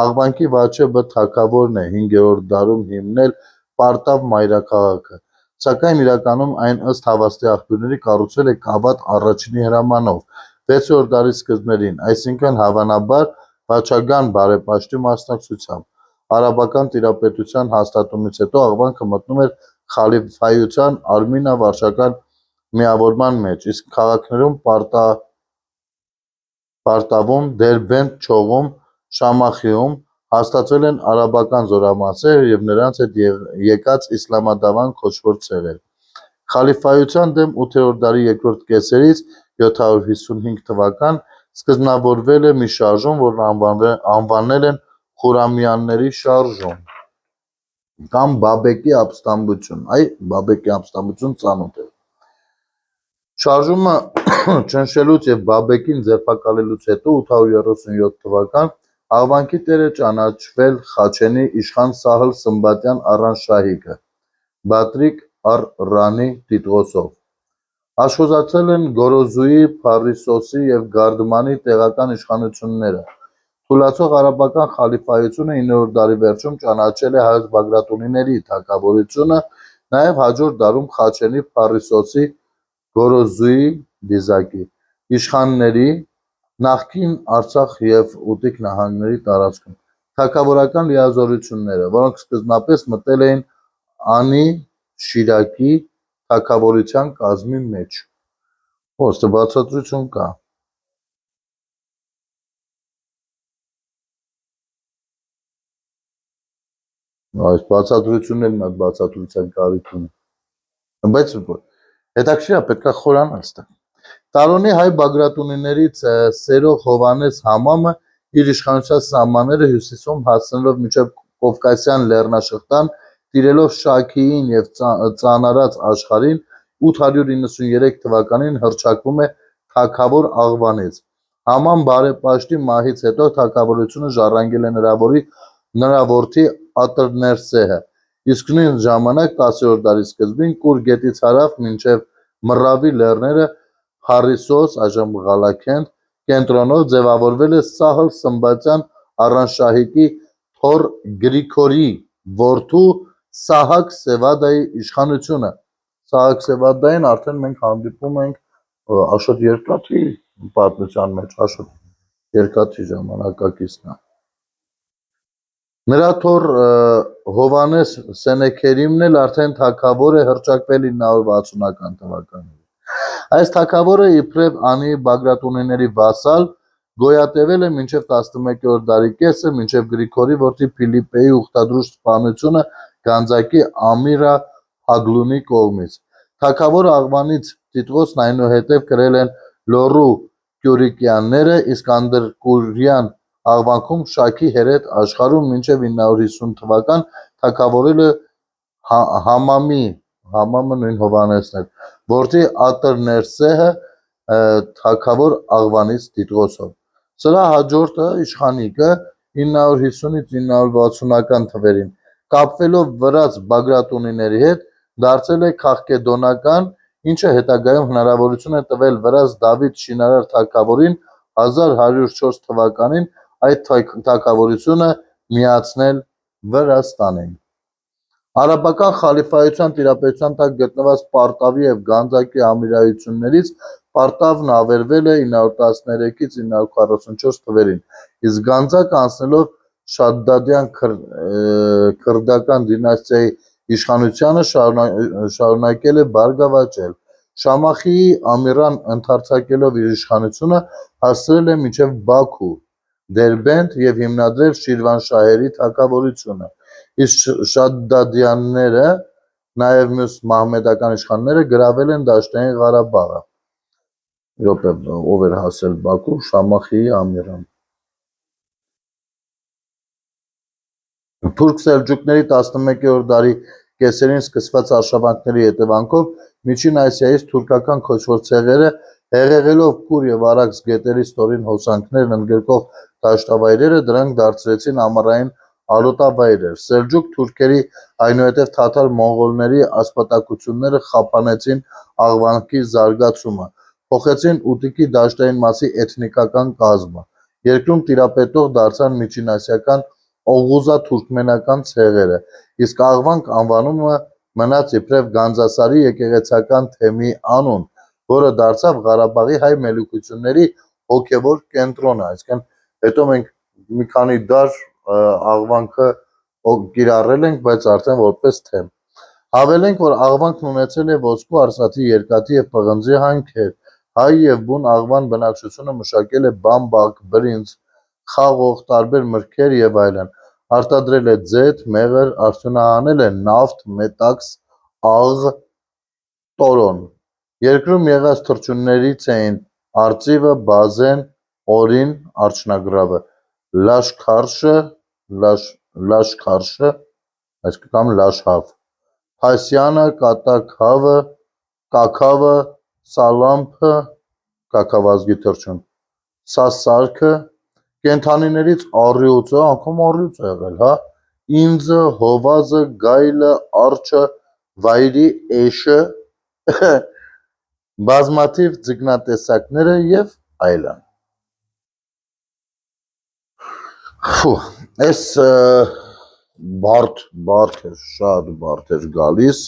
Աղվանքի Վաչե B. թագավորն է 5-րդ դարում հիմնել Պարտավ մայրաքաղաքը, սակայն իրականում այն ըստ հավաստի աղբյուրների կառուցվել է Կավատ առաջինի հրամանով 6-րդ դարի սկզբներին, այսինքն հավանաբար վաչագան բարեպաշտի մասնակցությամբ։ Արաբական տիրապետության հաստատումից հետո Աղվանքը մտնում էր խալիֆայության արմինա-վարչական միավորման մեջ, իսկ քաղաքներում Պարտավում, Դերբենդ չողում, Շամախիում հաստատվել են արաբական զորամասեր եւ նրանց հետ եկած իսլամադավան քոչվոր ցեղեր։ Խալիֆայության դեմ 8-րդ դարի երկրորդ կեսերից 755 թվական սկզբնավորվել է մի շարժում, որն անվանել են Խուրամյանների շարժում կամ Բաբեկի ապստամբություն։ Բաբեկի ապստամբություն ծանոթ է։ Շարժումը ճնշելուց եւ Բաբեկին ձերբակալելուց հետո 837 թվական Աղվանքի տերը ճանաչվել Խաչենի իշխան Սահլ Սմբատյան առանշահիկը, Բատրիկ Ռանի տիտղոսով։ Աշխուժացել են Գորոզուի, Փարիսոսի և Գարդմանի տեղական իշխանությունները։ Թուլացող արաբական խալիֆայությունը 9-րդ դարի վերջում ճանաչել է հայոց բագրատունիների թագավորությունը, նաև հաջորդ դարում Խաչենի, Փարիսոսի, Գորոզուի դիզակի իշխանների, նախկին Արցախ և Ուտիկ նահանգների տարածքում թագավորական լիազորությունները, որոնք սկզբնապես մտել էին Անի Շիրակի թագավորության կազմի մեջ։ Ոստը բացատրություն կա։ Այս բացատրությունն էլ բացատրության կարիք ունի։ Բայց հետաքրքիր է, պետք է խորանալ ստեղ։ Տարոնի հայ բագրատունիներից Սերող Հովհաննես Համամը իր իշխանության սահմանները հյուսիսում հասնելով մինչև Կովկասյան լեռնաշղթան, տիրելով Շաքիին և ծանարած աշխարհին, 893 թվականին հռչակվում է թագավոր Աղվանից։ Համան բարեպաշտի մահից հետո թագավորությունը ժառանգել է նրա որդի Ատրներսեհը, իսկ նույն ժամանակ 10-րդ դարի սկզբին Կուր գետից հարավ մինչև Մռավի լեռները Փարիսոս (այժմ Ղալաքենդ) կենտրոնով ձևավորվել է Սահլ Սմբատյան առանշահիկի թոռ Գրիգորի որդու Սահակ Սևադայի իշխանությունը։ Սահակ Սևադային արդեն մենք հանդիպում ենք Աշոտ Երկաթի պատմության մեջ, Աշոտ Երկաթի ժամանակակիցն է։ Նրա թոռ Հովհաննես Սենեքերիմն էլ արդեն թագավոր է, հռչակվել 960-ական թվականներին։ Այս թագավորը իբրև Անի բագրատունիների վասալ գոյատևել է մինչև 11-րդ դարի կեսը, մինչև Գրիգորի որդի Փիլիպպեի ուխտադրուժ սպանությունը Գանձակի Ամիրա Փագլունի կողմից։ Թագավոր Աղվանից տիտղոսն այնուհետև կրել են Լոռու Կյուրիկյանները, իսկ անդրկուրյան աղվանքում Շաքի հերետ աշխարհում մինչև 950 թվական թագավորել է Համամը նույն Հովհաննեսն էր, որդի Ատրներսեհը թագավոր Աղվանից տիտղոսով։ Սրա հաջորդը իշխանիկը 950-ից 960-ական թվերին կապվելով վրաց բագրատունիների հետ դարձել է քաղկեդոնական, ինչը հետագայում հնարավորություն է տվել վրաց Դավիթ շինարար թագավորին 1104 թվականին այդ թագավորությունը միացնել Վրաստանին։ Արաբական խալիֆայության տիրապետության տակ գտնված Պարտավի և Գանձակի ամիրայություններից Պարտավն ավերվել է 913-ից 944 թվերին, իսկ Գանձակը անցնելով Շադդադյան քրդական դինաստիայի իշխանությանը շարունակել է բարգավաճել։ Շամախիի Ամիրան ընդարձակելով իր իշխանությունը հասցրել է մինչև Բաքու, Դերբենդ և հիմնադրել Շիրվանշահերի թագավորությունը, իսկ Շադդադյանները, նաև մյուս մահմեդական իշխանները գրավել են Դաշտային Ղարաբաղը։ Ով էր հասել Բաքու, Շամախիի Ամիրան։ Թուրք սելջուկների 11-րդ դարի կեսերին սկսված արշավանքների հետևանքով Միջին Ասիայից թուրքական քոչվոր ցեղերը հեղեղելով Կուր և Արաքս գետերի ստորին հոսանքներն ընդգրկող դաշտավայրերը, դրանք դարձրեցին ամառային ալոտավայրեր։ Սելջուկ թուրքերի, այնուհետև թաթար մոնղոլների ասպատակությունները խափանեցին աղվանքի զարգացումը, փոխեցին Ուտիկի դաշտային մասի էթնիկական կազմը։ Երկրում տիրապետող դարձան միջինասիական օղուզա-թուրքմենական ցեղերը, իսկ աղվանք անվանումը մնաց իբրև Գանձասարի եկեղեցական թեմի անուն, որը դարձավ Ղարաբաղի հայ մելուքությունների հոգևոր կենտրոնը։ Այսինքն հետո մենք մի քանի դար աղվանքը կիրառել ենք, բայց արդեն որպես թեմ։ Հավելենք, որ աղվանքն ունեցել է ոսկու, արծաթի, երկաթի և պղնձի հանքեր։ Հայ և բուն աղվան բնակչությունը մշակել է բամ, բակ, բրինձ, խաղող, տարբեր մրգեր և այլն, արտադրել է ձեթ, մեղր, արդյունահանել է նավթ, մետաքս, աղ, տորոն։ Երկրում եղած թռչուններից էին արծիվը, բազեն, օրին, արջնագռավը, լաշքարշը, կամ լաշհավ, փասյանը, կատակ-հավը, կաքավը, սալամփը, կաքավազգի թռչուն, սասարքը, կենթանիներից առյուծը, անգամ առյուծ է եղել, հա, ինձը, հովազը, գայլը, արջը, վայրի էշը, բազմաթիվ ձկնատեսակները եւ այլն։ Ֆու, այս բարդ էր, շատ բարդ էր գալիս,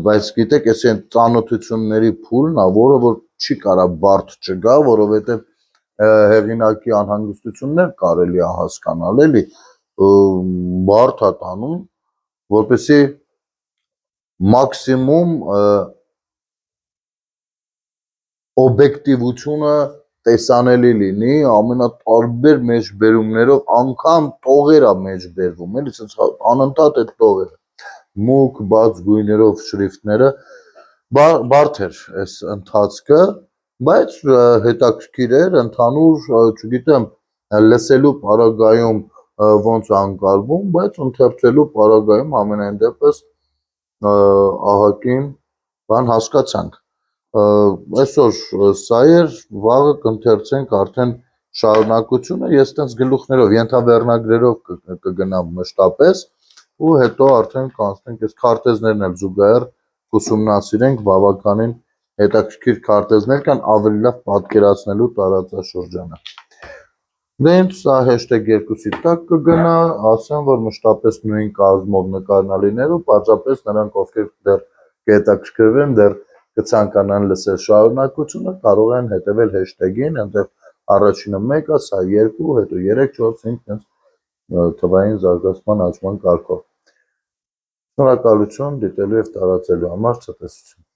բայց գիտեք, այս այն ծանոթությունների փուլն է, որը որ չի կարա բարդ չգա, որովհետեւ հեղինակի անհանգստություններ կարելի է հասկանալ, էլի, բարդ է տանում, որպեսզի մաքսիմում օբյեկտիվությունը տեսանելի լինի, ամենատարբեր մեջբերումներով, անգամ տողերա մեջբերվում, էլի, ասես անընդհատ այդ տողերը, մուգ, բաց գույներով շրիֆտները, բարդ էր այս ընթացքը, բայց հետաքրքիր էր, ընդհանուր, չգիտեմ, լսելու պարագայում ոնց է անցալվում, բայց ընթերցելու պարագայում ամենայն դեպս ահագին բան հասկացանք։ Այսօր սա էր, վաղը կընթերցենք արդեն շարունակությունը, ես տենց գլուխներով, ենթավեռնագրերով կգնամ մշտապես ու հետո արդեն կանցնենք այս քարտեզներն էլ զուգահեռ կուսումնասիրենք, բավականին հետաքրքիր քարտեզներ կան, ավելի լավ պատկերացնելու տարածաշրջանը։ Դե ինձ սա #2-ի տակ կգնա, ասեմ, որ մշտապես նույն կազմով նկարնալիներով, պարզապես նրանք, ովքեր դեռ կհետաքրքրվեն, դեռ կցանկանան լսել շարունակությունը, կարող են հետևել #-ին, այնտեղ առաջինը 1 է, սա 2, հետո 3, 4, 5, տենց թվային զարգացման աճման կարգով։ Շնորհակալություն դիտելու եւ տարածելու համար, ցտեսություն։